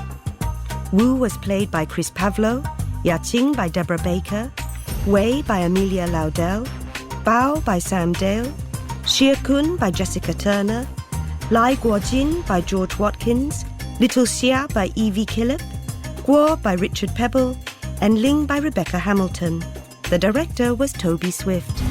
C: Wu was played by Chris Pavlo, Ya Qing by Deborah Baker, Wei by Amelia Laudel, Bao by Sam Dale, Xie Kun by Jessica Turner, Lai Guojin by George Watkins, Little Xia by Evie Killip, Guo by Richard Pebble, and Ling by Rebecca Hamilton. The director was Toby Swift.